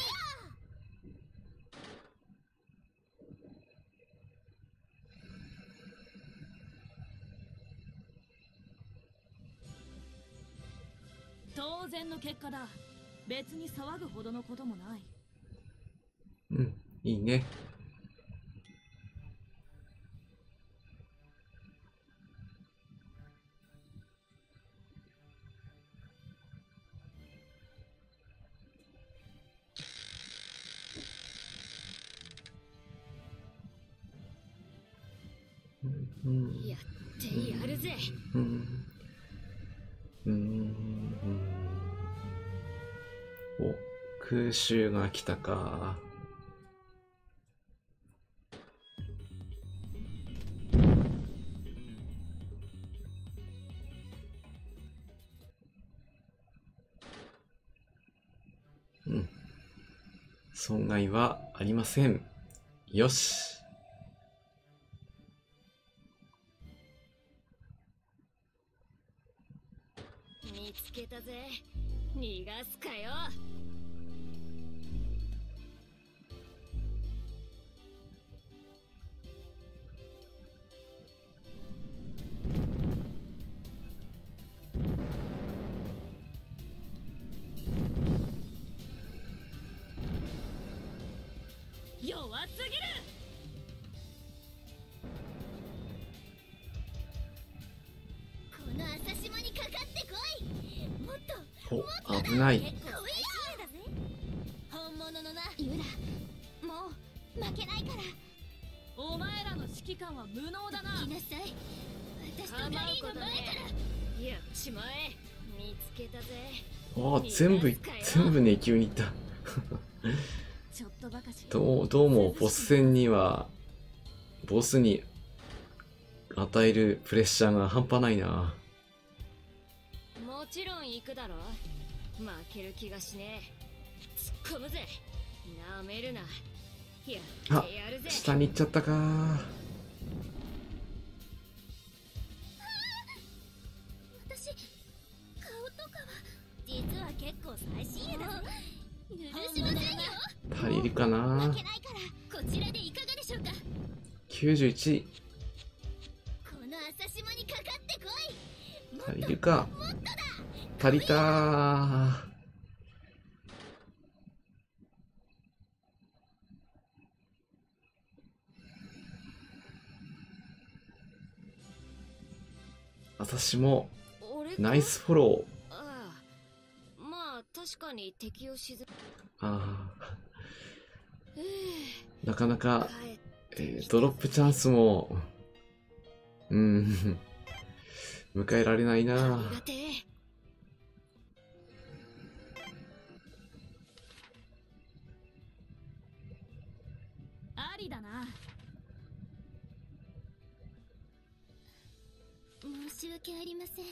当然の結果だ。別に騒ぐほどのこともない。うん、いいね。うん、やってやるぜ。お、空襲が来たか。うん。損害はありません。よし。見つけたぜ。逃がすかよ。弱すぎる。この浅島にかかってこい。もっとお、危ない。来いよ。感は無能だな。来なさい。私とガリーの前から。やっちまえ。見つけたぜ。ああ、全部ね、急にいった。ちょっとばかし。どうも、ボス戦には、ボスに与えるプレッシャーが半端ないな。もちろん行くだろ。負ける気がしねえ。突っ込むぜ。なめるな。やってやるぜ。下に行っちゃったか。私、顔とかは実は結構最新鋭だぜ。許しませんよ。足りるかな。負けないからこちらでいかがでしょうか。91。この朝霜にかかってこい。足りるか。足りたー。私もナイスフォロー。ああ、まあ確かに敵を沈め。ああ、なかなか、ドロップチャンスも迎えられないな。ありがてえ。ありだな。申し訳ありません。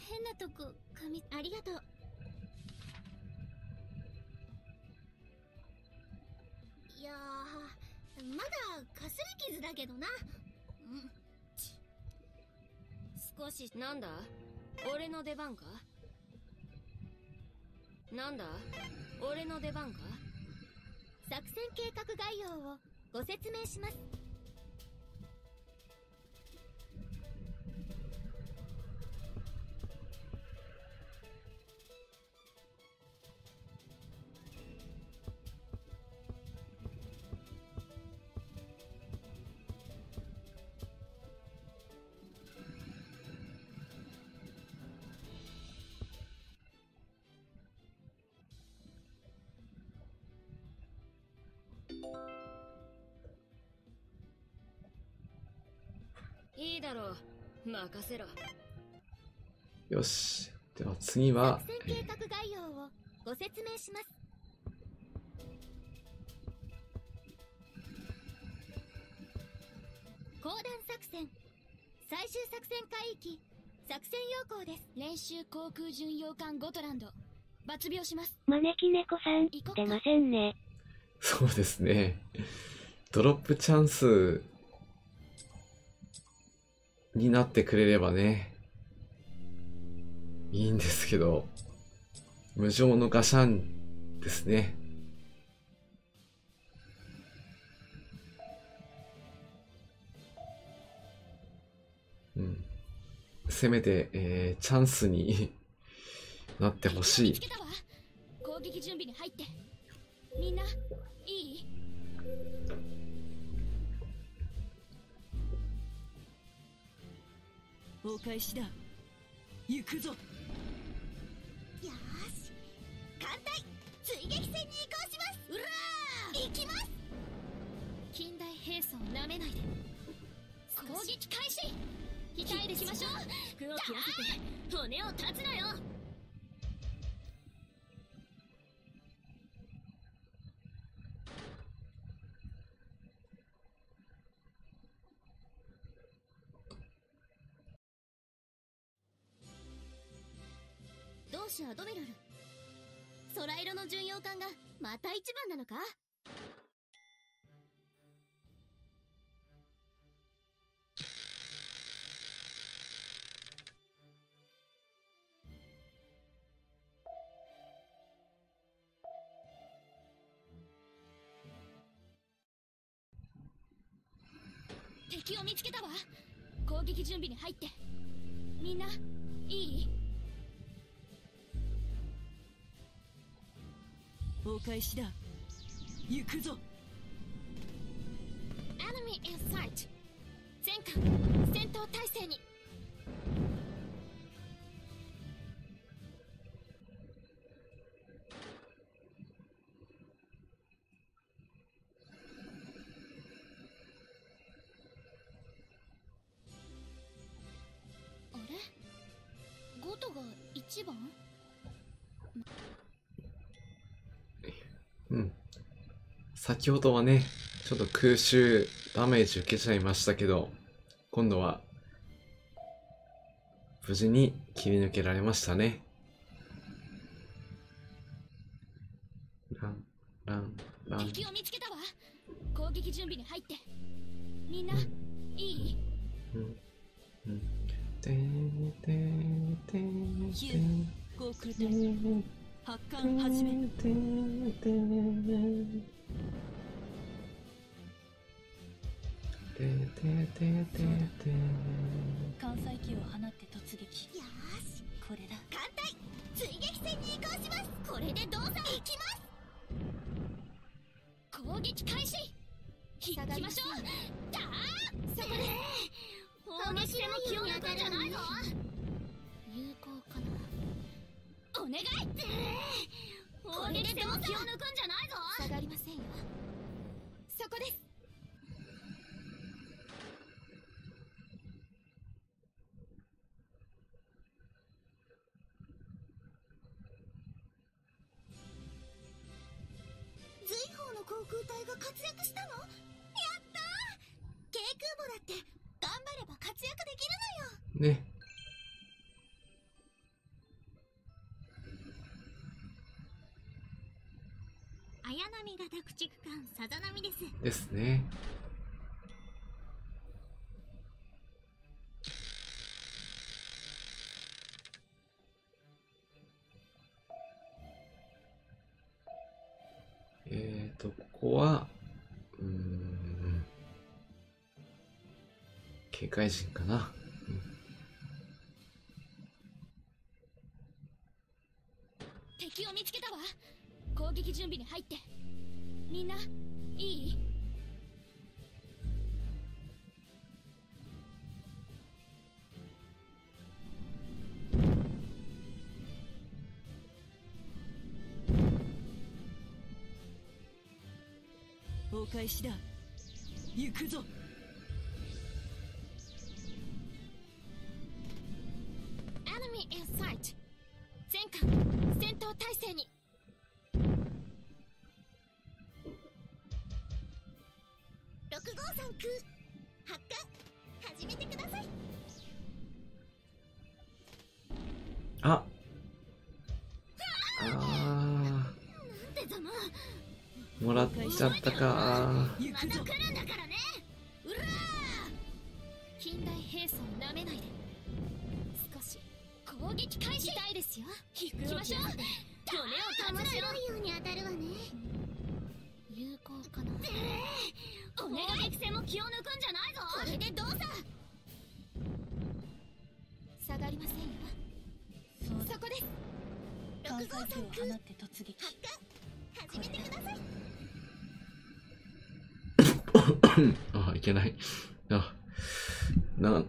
変なとこありがとう。いやー、まだかすり傷だけどな。少し。なんだ、俺の出番か。なんだ、俺の出番か。作戦計画概要をご説明します。いいだろう、任せろ。よし。では次は、作戦計画概要をご説明します。講談作戦、最終作戦海域、作戦要項です。練習航空巡洋艦ゴトランド、抜病します。招き猫さん、出ませんね。そうですね。ドロップチャンスになってくれればね、いいんですけど、無情のガシャンですね。せめて、チャンスになってほしい。見つけたわ。攻撃準備に入って。みんな、いい？お返しだ。行くぞ。よーし、艦隊追撃戦に移行します。うらー、行きます。近代兵装をなめないで。攻撃開始。鍛えていきましょう。服を切らせて骨を断つなよ。同志アドミラル、空色の巡洋艦がまた一番なのか。敵を見つけたわ。攻撃準備に入って。みんな、いい？お返しだ。行くぞ。Enemy in sight。全艦戦闘態勢に。1番？うん。先ほどはね、ちょっと空襲ダメージ受けちゃいましたけど、今度は無事に切り抜けられましたね。敵を見つけたわ。攻撃準備に入って。みんな、いい？航空隊発艦始め。艦載機を放って突撃。よーし、これだ。艦隊追撃戦に移行します。これで動作行きます。攻撃開始。行きましょう。だー、そこで砲撃戦も気を抜くんじゃないぞ。有効かな。お願い。砲撃戦も気を抜くんじゃないぞ。下がりませんよ。そこです。随砲の航空隊が活躍したの？やったー！軽空母だって頑張れば活躍できるのよ。ね。綾波型駆逐艦さざ波です。ですね。ここは、警戒陣かな。敵を見つけたわ。攻撃準備に入って。みんな、いい？お返しだ。行くぞ。Enemy in sight。全艦戦闘態勢に。653空発艦始めてください。あなんてざま。もらっちゃったか。また来るんだからね。うらー。近代兵装をなめないで。少し攻撃開始たいですよ。行きましょう。骨をかませろ。ように当たるわね。有効かな。お願い。攻撃戦も気を抜くんじゃないぞ。これで動作下がりませんよ。そこです。艦載機を放って突撃。発艦始めてください。あ、いけない。長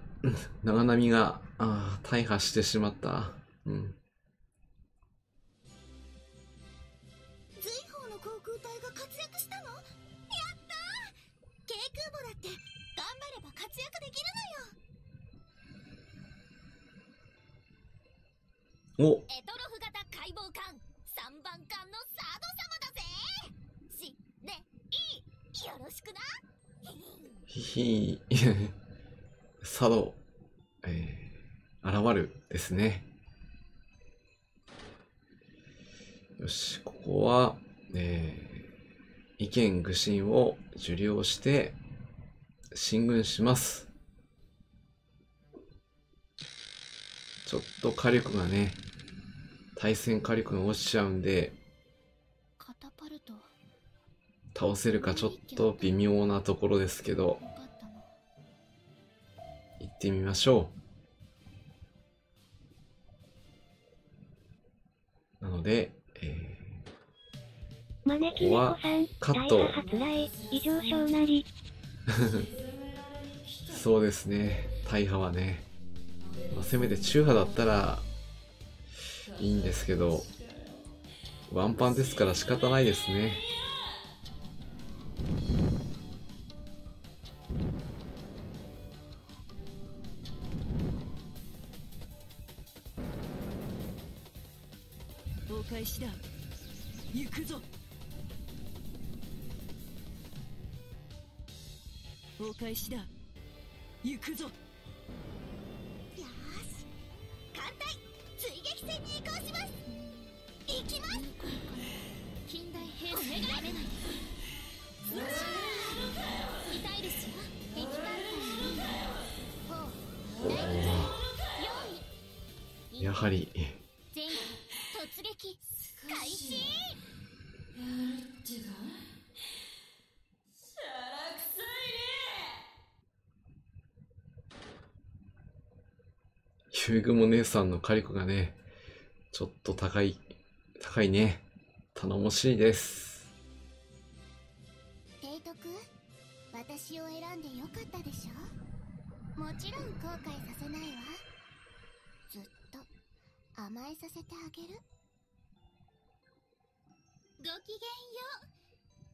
波が、大破してしまった。随砲の航空隊が活躍したの？やったー！軽空母だって頑張れば活躍できるのよ。お、エトロフ型解剖艦3番艦のサード様だぜ。し、ね、いい。よろしくな。ひひ佐渡、現るですね。よし、ここは、意見愚信を受領して進軍します。ちょっと火力がね、対戦火力が落ちちゃうんで、カタパルト倒せるかちょっと微妙なところですけど、行ってみましょう。なので、招き猫さん、カット。大破発来、異常症なり。そうですね、大破はね、せめて中破だったらいいんですけど、ワンパンですから仕方ないですね。開始だ。行くぞ。お返しだ。行くぞ。よーし、艦隊追撃戦に移行します。行きます。近代兵士になれないで痛いですよ。敵艦隊4、第2用意。やはり全突撃開始。ゆうぐも姉さんの火力がね、ちょっと高いね。頼もしいです。提督、私を選んでよかったでしょ。もちろん後悔させないわ。ずっと甘えさせてあげる。ごきげんよ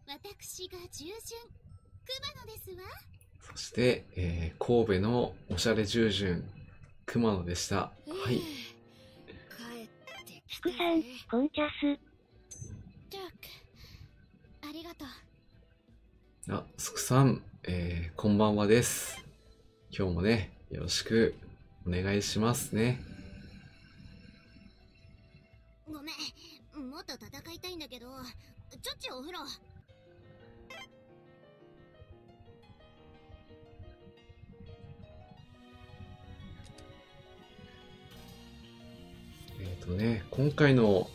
う。私が従順熊野ですわ。そして、神戸のおしゃれ従順熊野でした。はい。帰ってきスクさん、コンチャス。ジャック、ありがとう。あ、スクさん、こんばんはです。今日もね、よろしくお願いしますね。ごめん、もっと戦いたいんだけど、ちょっちお風呂。今回の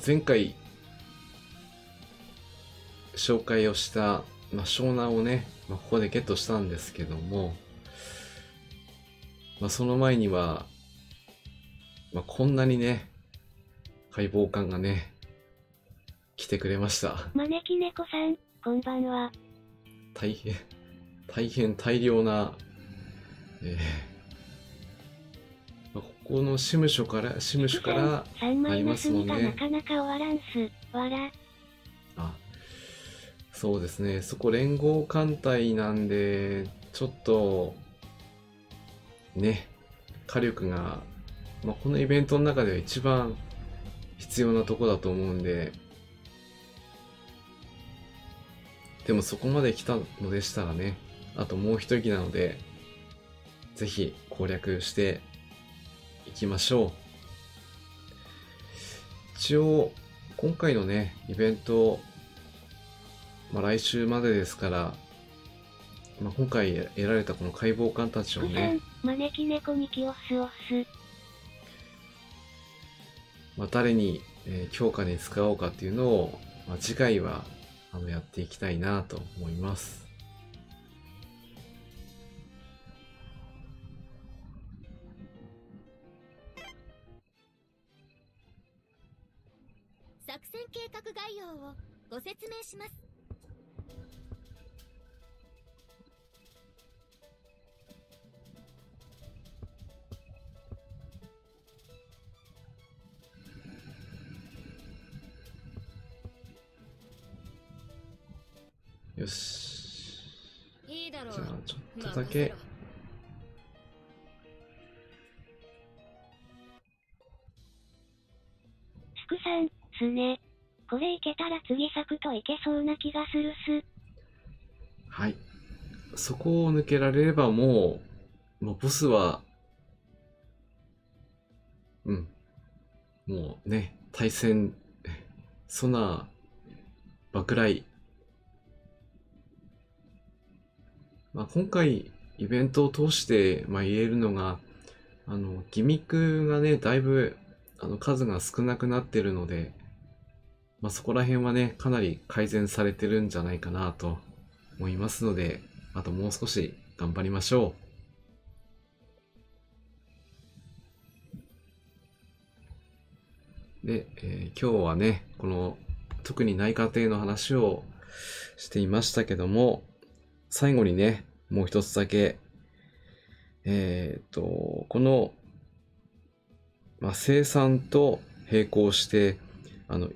前回紹介をした、湘南をね、ここでゲットしたんですけども、その前には、こんなにね、解剖官がね、来てくれました。招き猫さん、こんばんは。大変大量な、ここの支務所から3あり枚ますもんね。盗みがなかなか終わらんす。わら。あ、そうですね。そこ連合艦隊なんで、ちょっと、ね、火力が、このイベントの中では一番必要なとこだと思うんで、でもそこまで来たのでしたらね、あともう一息なので、ぜひ攻略していきましょう。一応、今回のね、イベント、来週までですから、今回得られたこの解剖官たちをね、招き猫に気をすおす。誰に、強化に使おうかっていうのを、次回はやっていきたいなと思います。作戦計画概要をご説明します。よし。いいだろう。じゃあちょっとだけ。スクさん、すね。これいけたら次サクといけそうな気がするす。はい。そこを抜けられればもうボスは、もうね、対戦、ソナー、爆雷。今回、イベントを通して、言えるのが、ギミックがね、だいぶ、数が少なくなってるので、そこら辺はね、かなり改善されてるんじゃないかなと思いますので、あともう少し頑張りましょう。で、今日はね、この、特に内科帝の話をしていましたけども、最後にね、もう一つだけ、この、生産と並行して、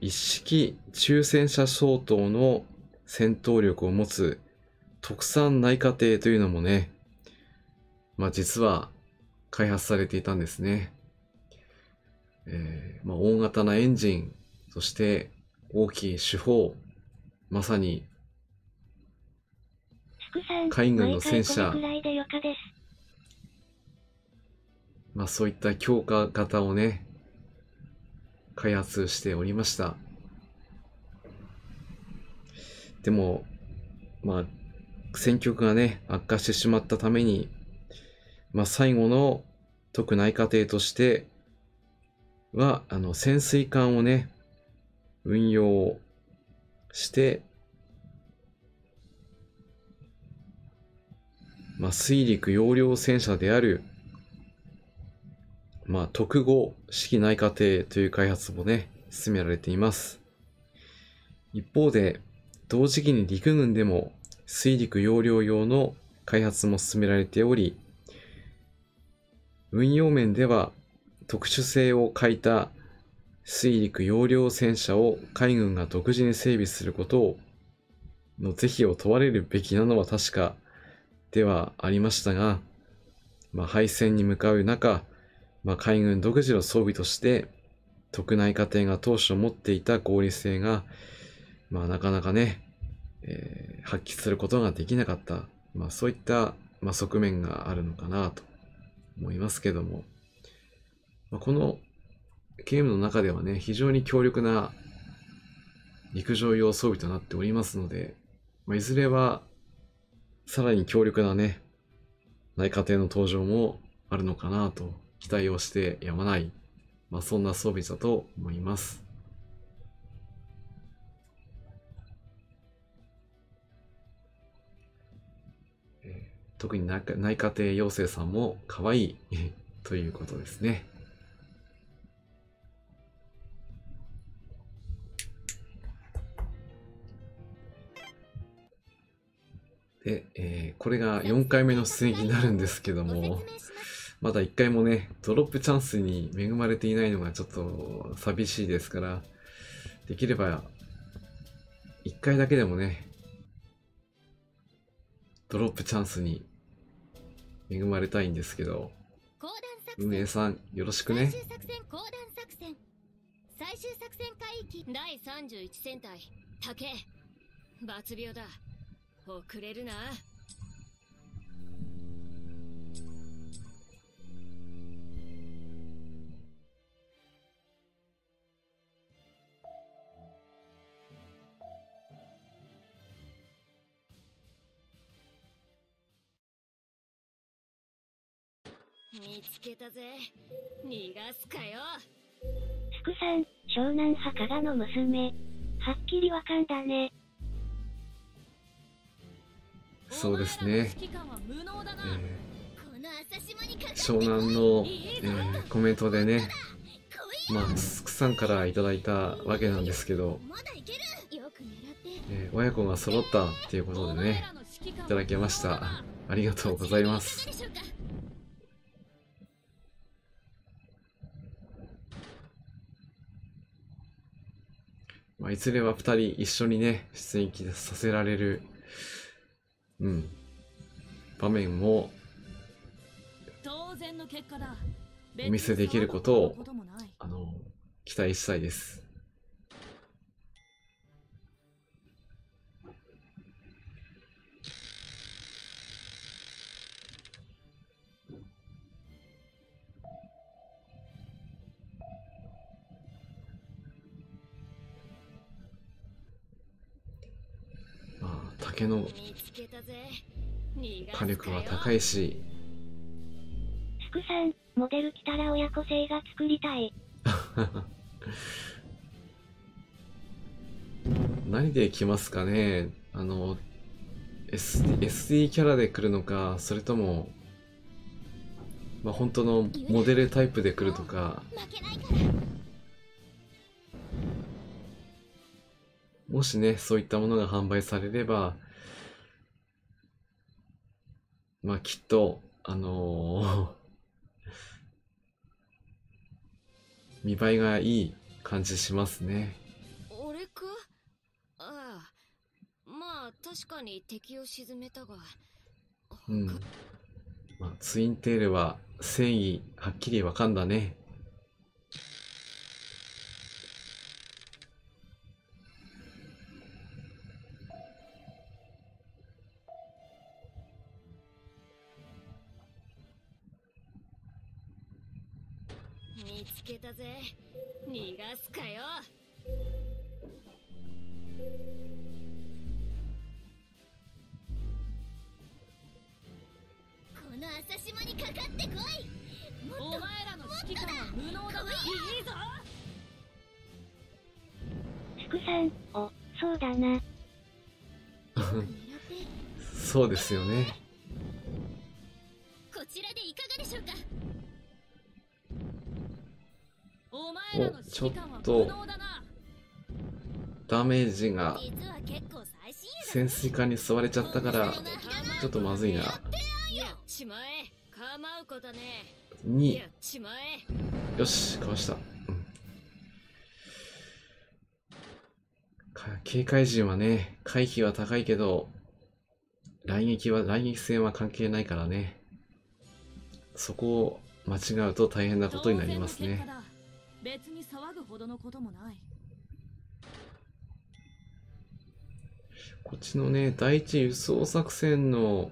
一式中戦車相当の戦闘力を持つ特産内科艇というのもね、実は開発されていたんですね。大型なエンジン、そして大きい主砲、まさに海軍の戦車、そういった強化型をね、開発しておりました。でも、戦局がね、悪化してしまったために、最後の特内課程としては、潜水艦をね、運用して、水陸揚梁戦車である、特護式内課程という開発もね、進められています。一方で、同時期に陸軍でも水陸揚梁用の開発も進められており、運用面では特殊性を欠いた水陸揚梁戦車を海軍が独自に整備することの是非を問われるべきなのは確かではありましたが、敗戦に向かう中、海軍独自の装備として特内課程が当初持っていた合理性がなかなかね、発揮することができなかった、そういった、側面があるのかなと思いますけども、このゲームの中ではね、非常に強力な陸上用装備となっておりますので、いずれはさらに強力なね、内課程の登場もあるのかなと期待をしてやまない、そんな装備だと思います。特に内課程妖精さんも可愛いということですね。で、これが4回目の出演になるんですけども、まだ1回もね、ドロップチャンスに恵まれていないのがちょっと寂しいですから、できれば1回だけでもね、ドロップチャンスに恵まれたいんですけど、運営さんよろしくね。最終作戦海域第31戦隊竹抜病だ。遅れるな。見つけたぜ。逃がすかよ。スクさん、湘南派加賀の娘。はっきりわかんだね。そうですね。湘南の、コメントでね、スクさんからいただいたわけなんですけど、親子が揃ったっていうことでね、いただきました。ありがとうございます。いずれは2人一緒にね、出演させられる、場面もお見せできることを期待したいです。竹の火力は高いし、スクさん、モデル来たら親子性が作りたい。何で来ますかね。SD キャラで来るのか、それとも本当のモデルタイプで来るとか、もしね、そういったものが販売されれば、きっと、見栄えがいい感じしますね。俺か？ああ、確かに敵を沈めたが。ツインテールは正義はっきりわかんだね。見つけたぜ。逃がすかよ。この朝霜にかかってこい。もっとお前らの指揮官は無能だな。いいぞ。スクさん、そうだな。そうですよね。こちらでいかがでしょうか。お前らの指揮官は無能だな。ダメージが実は結構最新鋭だ。潜水艦に吸われちゃったからちょっとまずいな。やっちまえ。構うことね。2、やっちまえ。よし、かわした。警戒陣はね、回避は高いけど、雷撃戦は関係ないからね。そこを間違うと大変なことになりますね。別に騒ぐほどのこともない。こっちのね、第一輸送作戦の、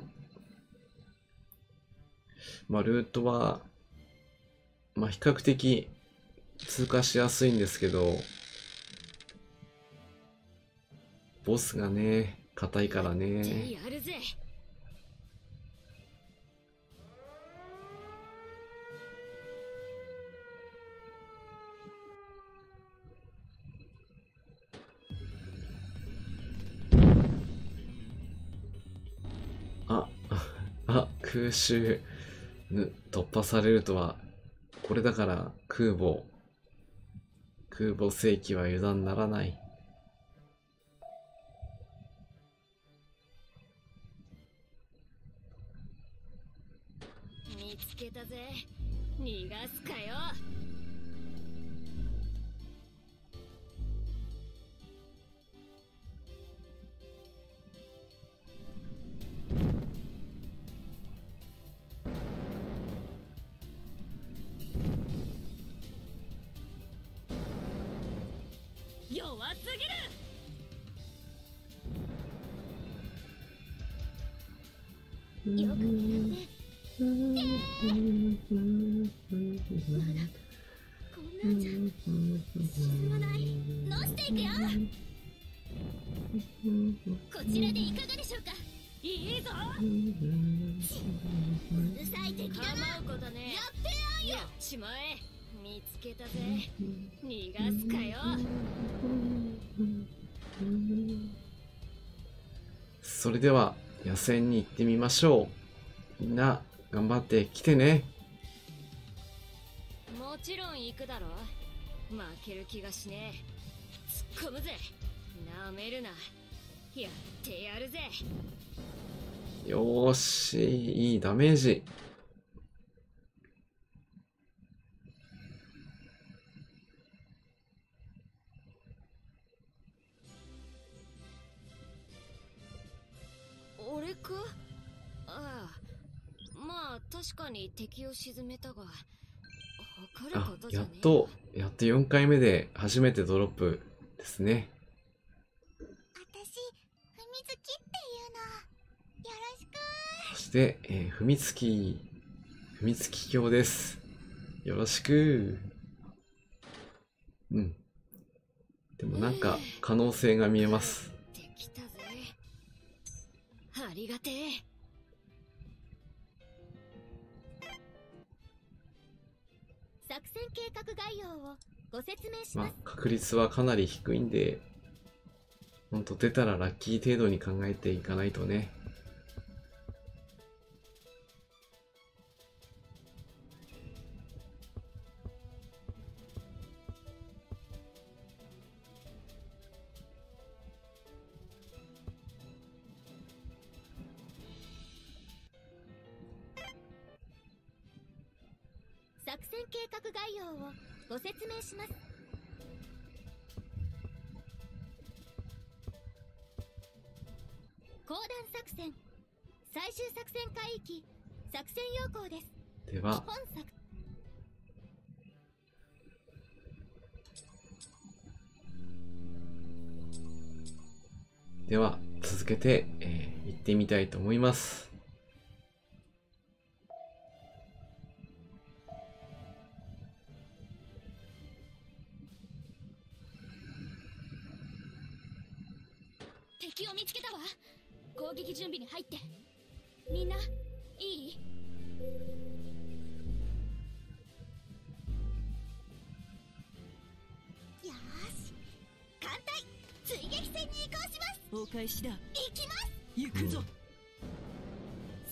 ルートは、比較的通過しやすいんですけど、ボスがね、硬いからね。やるぜ。空襲突破されるとは、これだから空母世紀は油断ならない。見つけたぜ。逃がすかよ。弱すぎる。よく狙って。こんなんじゃ沈まない。乗していくよ。こちらでいかがでしょうか。いいぞ。うるさい敵だな。構うことね。やってやんよ。やっちまえ。見つけたぜ。逃がすかよ。それでは野戦に行ってみましょう。みんな頑張ってきてね。もちろん行くだろ。負ける気がしねえ。突っ込むぜ。なめるな。やってやるぜ。よーし、いいダメージ。俺か？ああ、まあ確かに敵を沈めたが、誇ることじゃねえ。やっと4回目で初めてドロップですね。私、ふみつきっていうの。よろしく。そして、ふみつき卿です。よろしく。でもなんか可能性が見えます。できたぜ。ありがてえ。作戦計画概要をご説明します。確率はかなり低いんで、ほんと出たらラッキー程度に考えていかないとね。作戦計画概要をご説明します。公団作戦最終作戦海域作戦要項です。では本作続けて、行ってみたいと思います。敵を見つけたわ。攻撃準備に入って。みんないい？よーし、艦隊追撃戦に移行します。お返しだ。行きます。行くぞ。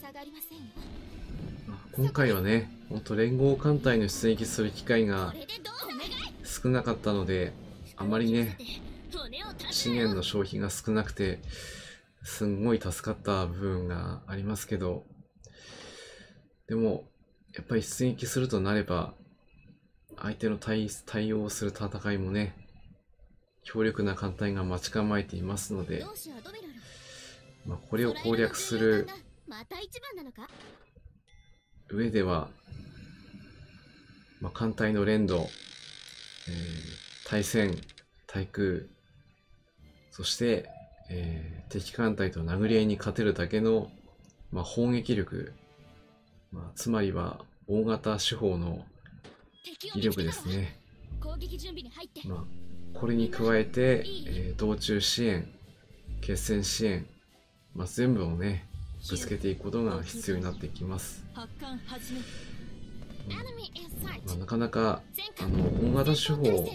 下がりませんよ。今回はね、ほんと連合艦隊の出撃する機会がこれでどう？お願い。少なかったので、あまりね、骨を立資源の消費が少なくて、すんごい助かった部分がありますけど、でも、やっぱり出撃するとなれば、相手の対応する戦いもね、強力な艦隊が待ち構えていますので、同志アドミラル。これを攻略するまた一番なのか？上では、艦隊の連動、対戦、対空、そして、敵艦隊と殴り合いに勝てるだけの、砲撃力、つまりは大型手法の威力ですね。攻撃準備に入って。これに加えて、道中支援、決戦支援、全部をね、ぶつけていくことが必要になってきます。なかなか大型手法、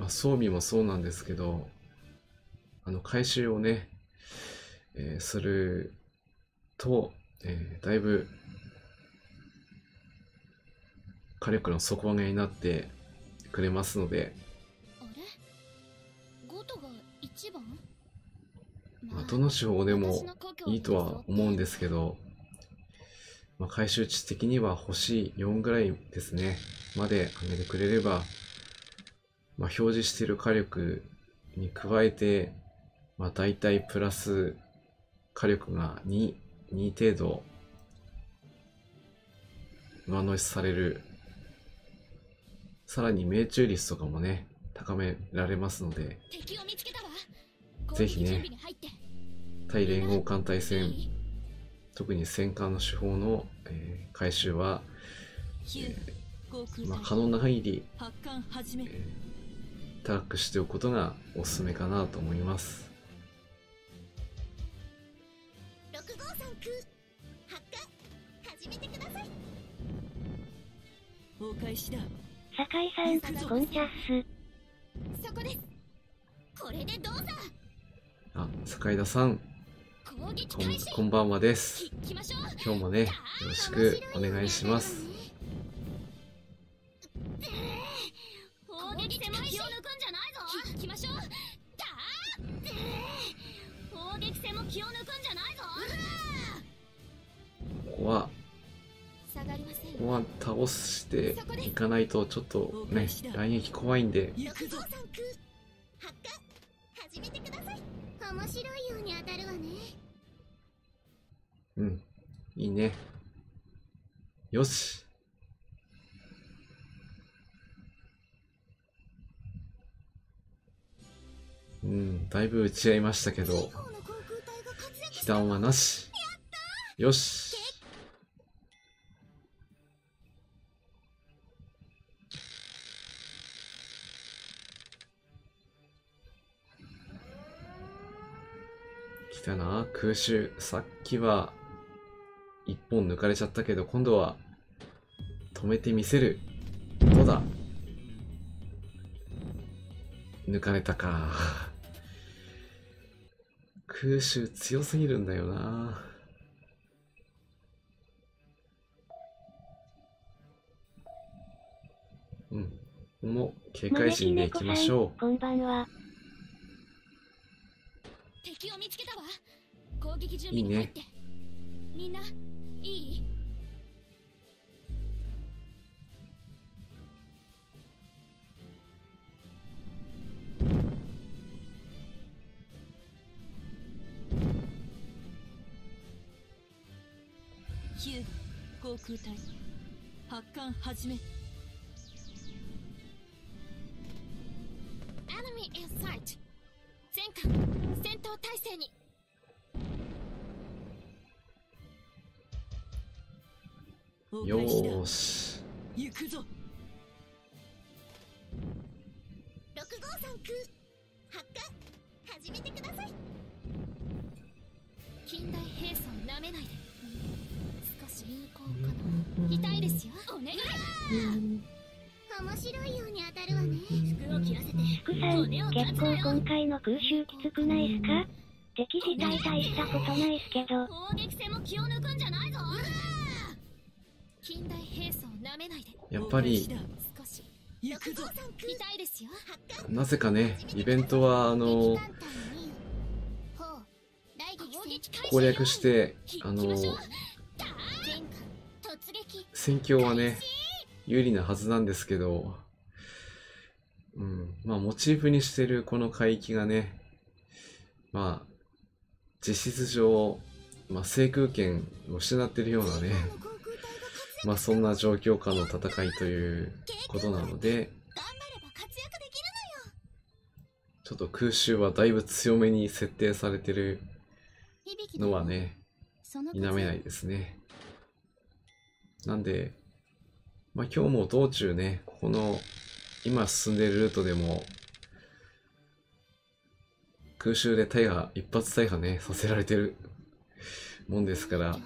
装備もそうなんですけど、回収をね、すると、だいぶ火力の底上げになってくれますので、あれ？ゴトが一番？どの手法でもいいとは思うんですけど、回収値的には星4ぐらいですね、まで上げてくれれば、表示している火力に加えて、だいたいプラス火力が2程度上乗せされる。さらに命中率とかもね、高められますので、ぜひね、対連合艦隊戦、特に戦艦の手法の、回収は、可能な範囲で、高くしておくことがおすすめかなと思います。6号さん空発艦始めてください。お返しだ。酒井さん、こんちゃっす。そこです。これでどうだ。坂井田さん、こんばんはです。今日もね、よろしくお願いします。砲撃戦も気を抜くんじゃないぞ。行きましょう。砲撃戦も気を抜くんじゃないぞ。ここは倒していかないとちょっとね、来撃怖いんで。6号さん空発艦始めてください。面白いように当たるわね。いいね。よし。だいぶ打ち合いましたけど、被弾はなし。よし。来たな、空襲。さっきは一本抜かれちゃったけど、今度は止めてみせる。どうだ。抜かれたか。空襲強すぎるんだよな。もう警戒心でいきましょう。こんばんは。敵を見つけたわ。攻撃準備に入って。みんないい？ヒューゴ、航空隊発艦始め。Enemy in sight。全艦戦闘態勢に。よーし。行くぞ。6号さん空発艦始めてください。面白いように当たるわね。服を着らせて祝さん、骨を結構断つのよ。今回の空襲きつくないっすか？敵自体大したことないっすけど。攻撃戦も気を抜くんじゃないぞ。近代兵装を舐めないで。やっぱり少し行くぞ。痛いですよ。なぜかね、イベントは攻略して戦況はね有利なはずなんですけど、まあモチーフにしてるこの海域がね、まあ実質上、制空権を失ってるようなね、そんな状況下の戦いということなので、ちょっと空襲はだいぶ強めに設定されてるのはね、否めないですね。なんで、今日も道中ね、この今進んでいるルートでも空襲で一発大破ね、させられてるもんですから、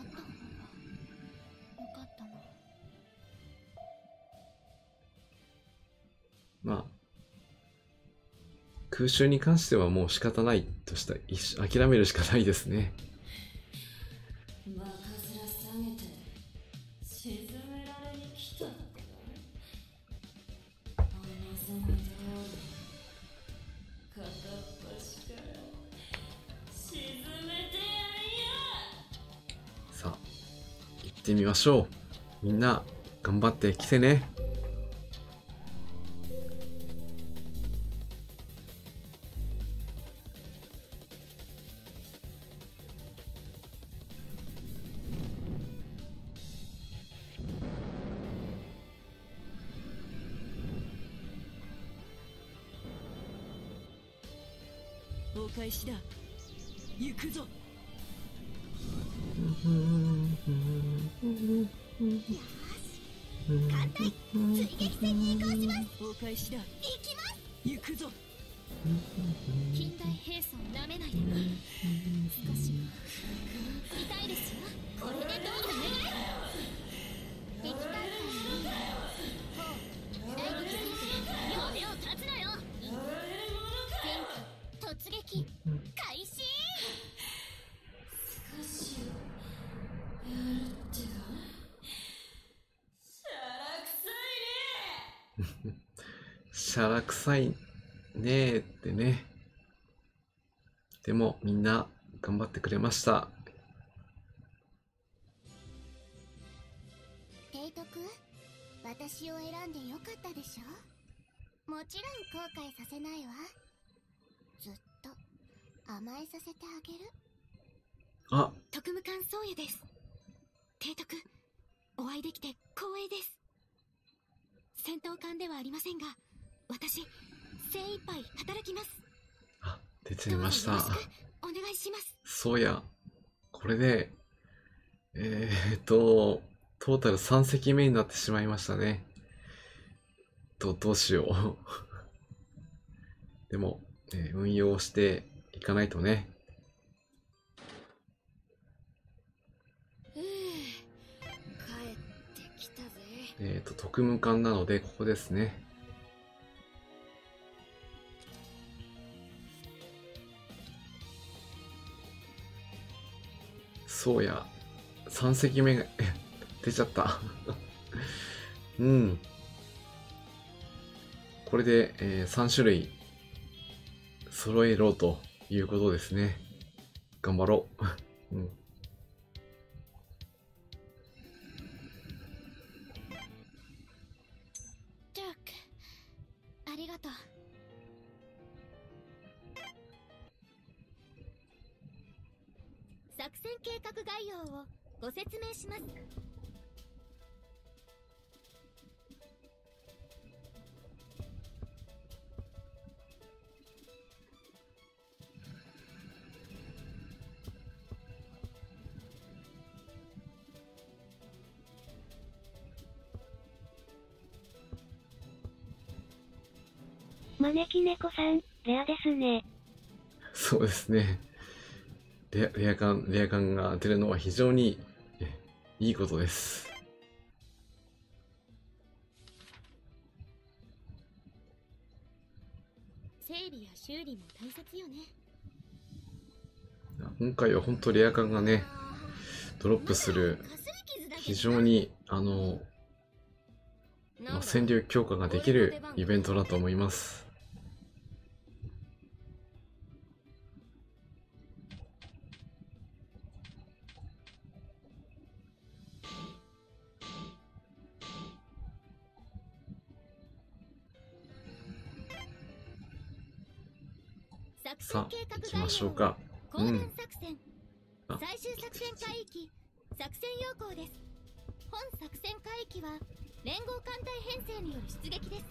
空襲に関してはもう仕方ないとしたら諦めるしかないですね。バカ面下げて沈められに来たのか。お望み通り片っ端から沈めてやるよ。さあ行ってみましょう。みんな頑張ってきてね。お返しだ。行くぞ。艦隊追撃戦に移行します。お返しだ。行きます。行くぞ。近代兵装を舐めないで。少し痛いですよ。これでどうだね。敵艦隊に大撃戦骨を断つのよ。突撃開始。少しやるってか。シャラ臭いねーってね。でもみんな頑張ってくれました。提督、私を選んでよかったでしょ。もちろん後悔させないわ。ずっと甘えさせてあげる。あ、特務官宗谷です。提督、お会いできて光栄です。戦闘官ではありませんが、私精一杯働きます。あ、出てました。どうぞよろしくお願いします。そうや、これでトータル3隻目になってしまいましたね。どうしよう。でも、運用していかないとね。帰ってきたぜ。特務官なのでここですね。そうや、3隻目が出ちゃった。これで、3種類揃えろということですね。頑張ろう。ジャック、ありがとう。作戦計画概要をご説明します。招き猫さん、レアですね。そうですね。レア感が出るのは非常にいいことです。修理も大切よね。今回は本当レア感がね、ドロップする、非常に、戦力強化ができるイベントだと思います。さあ、行きましょうか。高段作戦、最終作戦海域、作戦要項です。本作戦海域は連合艦隊編成による出撃です。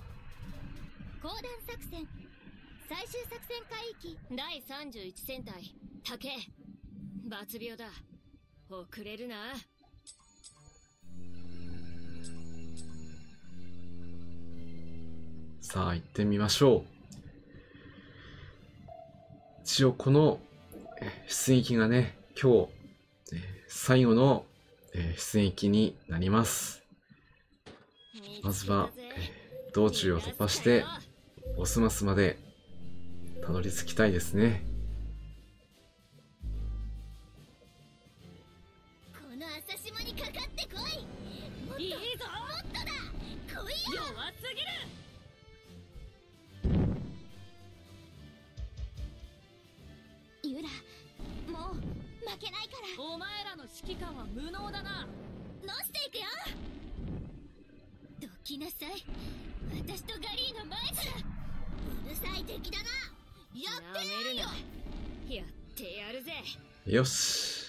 高段作戦、最終作戦海域、第31戦隊竹抜病だ。遅れるな。さあ行ってみましょう。一応この出撃がね、今日最後の出撃になります。まずは道中を突破してボスマスまでたどり着きたいですね。この朝島にかかってこい。いいぞ。もっとだ。来いよ。弱すぎる。ユラ、もう負けないから。お前らの指揮官は無能だな。乗していくよ。どきなさい。私とガリーの前から。うるさい敵だな。やってやるよ。やってやるぜ。よし。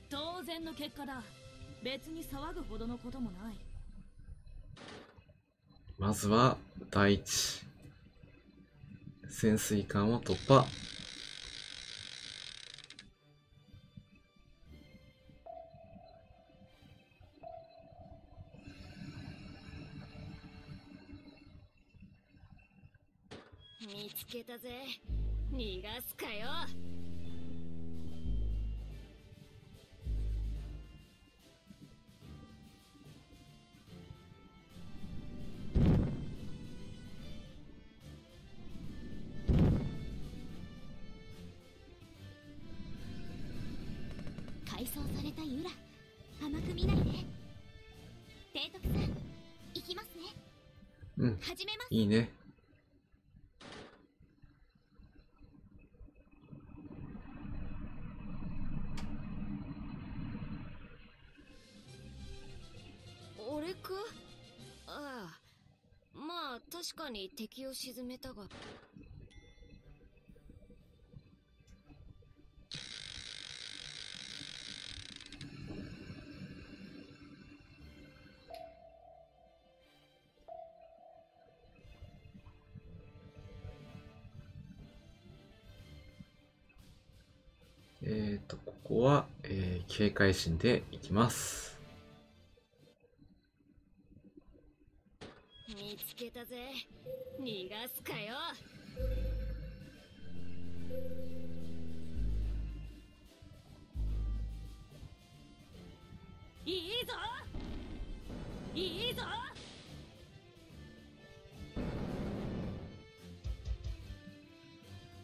当然の結果だ。別に騒ぐほどのこともない。まずは第一潜水艦を突破。見つけたぜ。逃がすかよ。改装されたユラ、甘く見ないで。提督さん、行きますね。うん、始めます。いいね。俺か？ああ、まあ確かに敵を沈めたが。ここは、警戒心でいきます。見つけたぜ。逃がすかよ。いいぞ。いいぞ。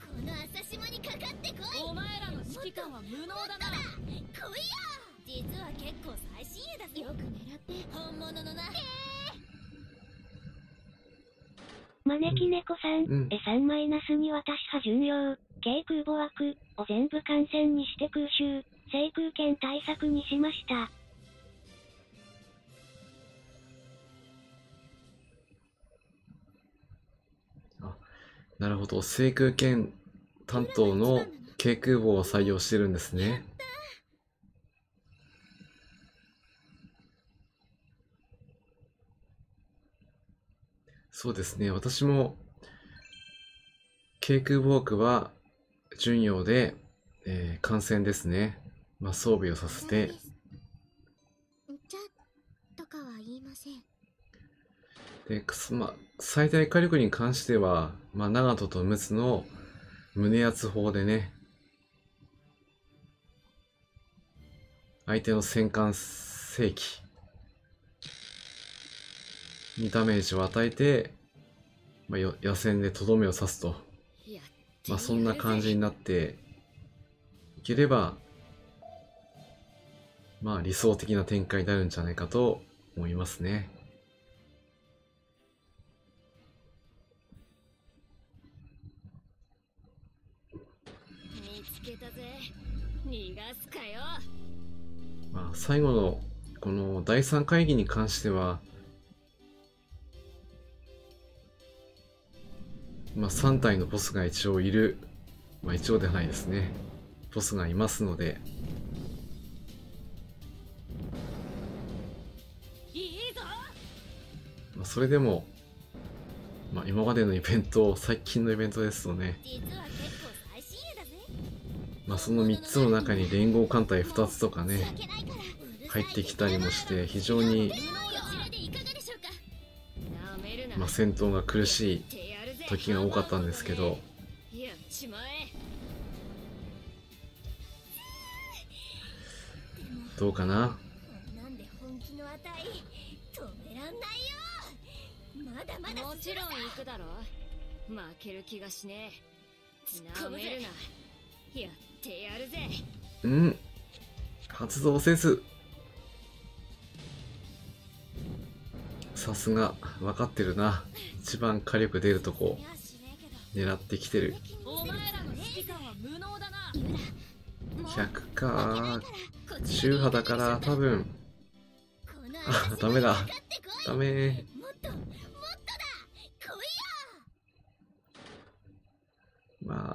この朝島にかかってこい。お前らの指揮官は無能だな。来いよ。実は結構最新鋭だぞ。よく狙って本物のな。招き猫さん、E3- に渡し派巡洋、軽空母枠を全部艦船にして空襲、制空権対策にしました。なるほど、制空権担当の軽空母を採用してるんですね。そうですね、私も軽空母枠は巡洋で、艦船ですね。まあ、装備をさせて。じゃとかは言いません。で、最大火力に関しては、まあ、長門と陸奥の胸圧砲でね、相手の戦艦正規にダメージを与えて、野戦でとどめを刺すと。そんな感じになっていければ、理想的な展開になるんじゃないかと思いますね。見つけたぜ。逃がすかよ。最後のこの第3会議に関しては、3体のボスが一応いる。一応ではないですね。ボスがいますので。それでも、今までのイベント、最近のイベントですとね、その3つの中に連合艦隊2つとかね、入ってきたりもして、非常に、戦闘が苦しい時が多かったんですけど、どうかな。もちろん行くだろ。負ける気がしねえ。なめるな。やってやるぜ。発動せず。さすが分かってるな。一番火力出るとこ狙ってきてる。100か。周波だから多分。ダメだ。ダメ。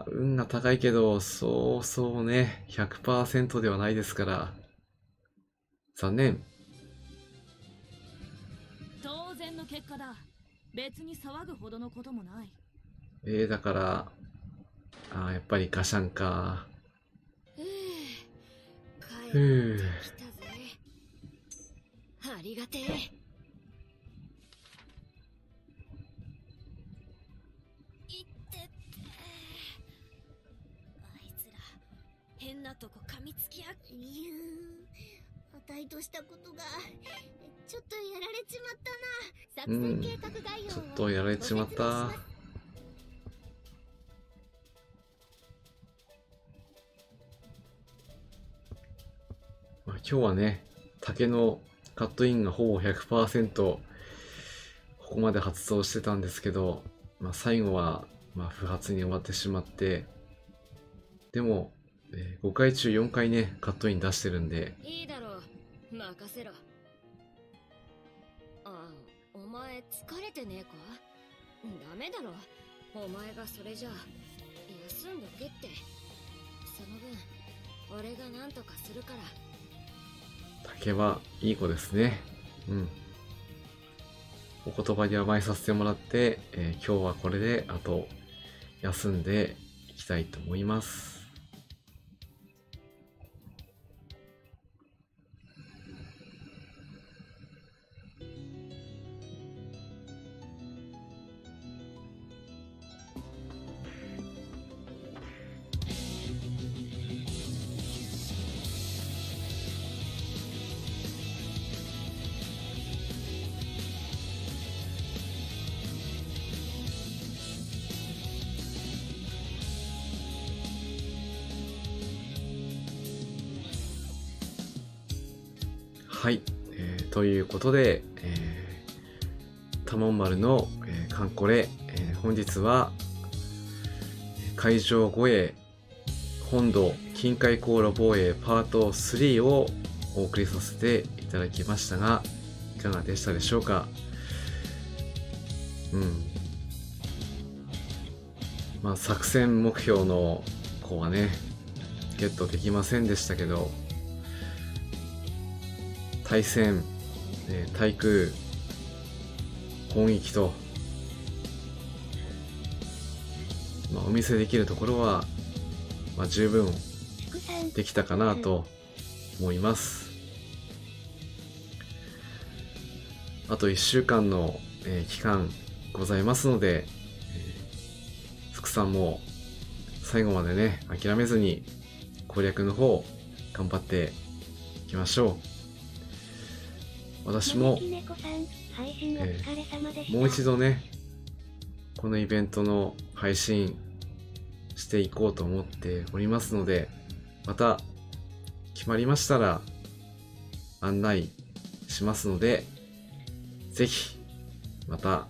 運が高いけど、そうそうね、100% ではないですから。残念。当然の結果だ。別に騒ぐほどのこともない。だから、やっぱりガシャンか。ありがてえ。変なとこ噛みつきや値としたことがちょっとやられちまったな。作戦計画概要をちょっとやられちまった。今日はね、竹のカットインがほぼ 100% ここまで発動してたんですけど、最後は不発に終わってしまって、でも5回中4回ね、カットイン出してるんで。いいだろう。任せろ。お前疲れてねえか？ダメだろ。お前がそれじゃ休んどけって。その分、俺が何とかするから。竹はいい子ですね。お言葉に甘えさせてもらって、今日はこれであと休んでいきたいと思います。はい、ということで、多聞丸の、カンコレ、本日は海上護衛本土近海航路防衛パート3をお送りさせていただきましたが、いかがでしたでしょうか。作戦目標の子はねゲットできませんでしたけど、対戦、対空攻撃と、お見せできるところは、十分できたかなと思います。あと1週間の、期間ございますので、福さんも最後までね諦めずに攻略の方頑張ってきましょう。私も、もう一度ね、このイベントの配信していこうと思っておりますので、また決まりましたら案内しますので、ぜひまた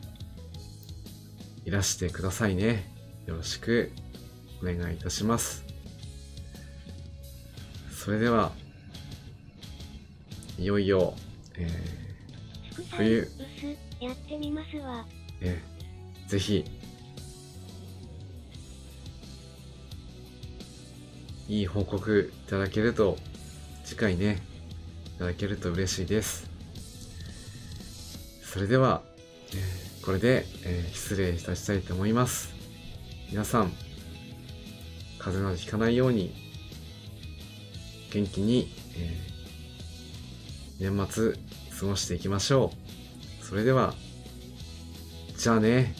いらしてくださいね。よろしくお願いいたします。それでは、いよいよ、冬やってみますわ。ぜひいい報告いただけると、次回ねいただけると嬉しいです。それでは、これで、失礼いたしたいと思います。皆さん風邪などひかないように元気に、年末過ごしていきましょう。それではじゃあね。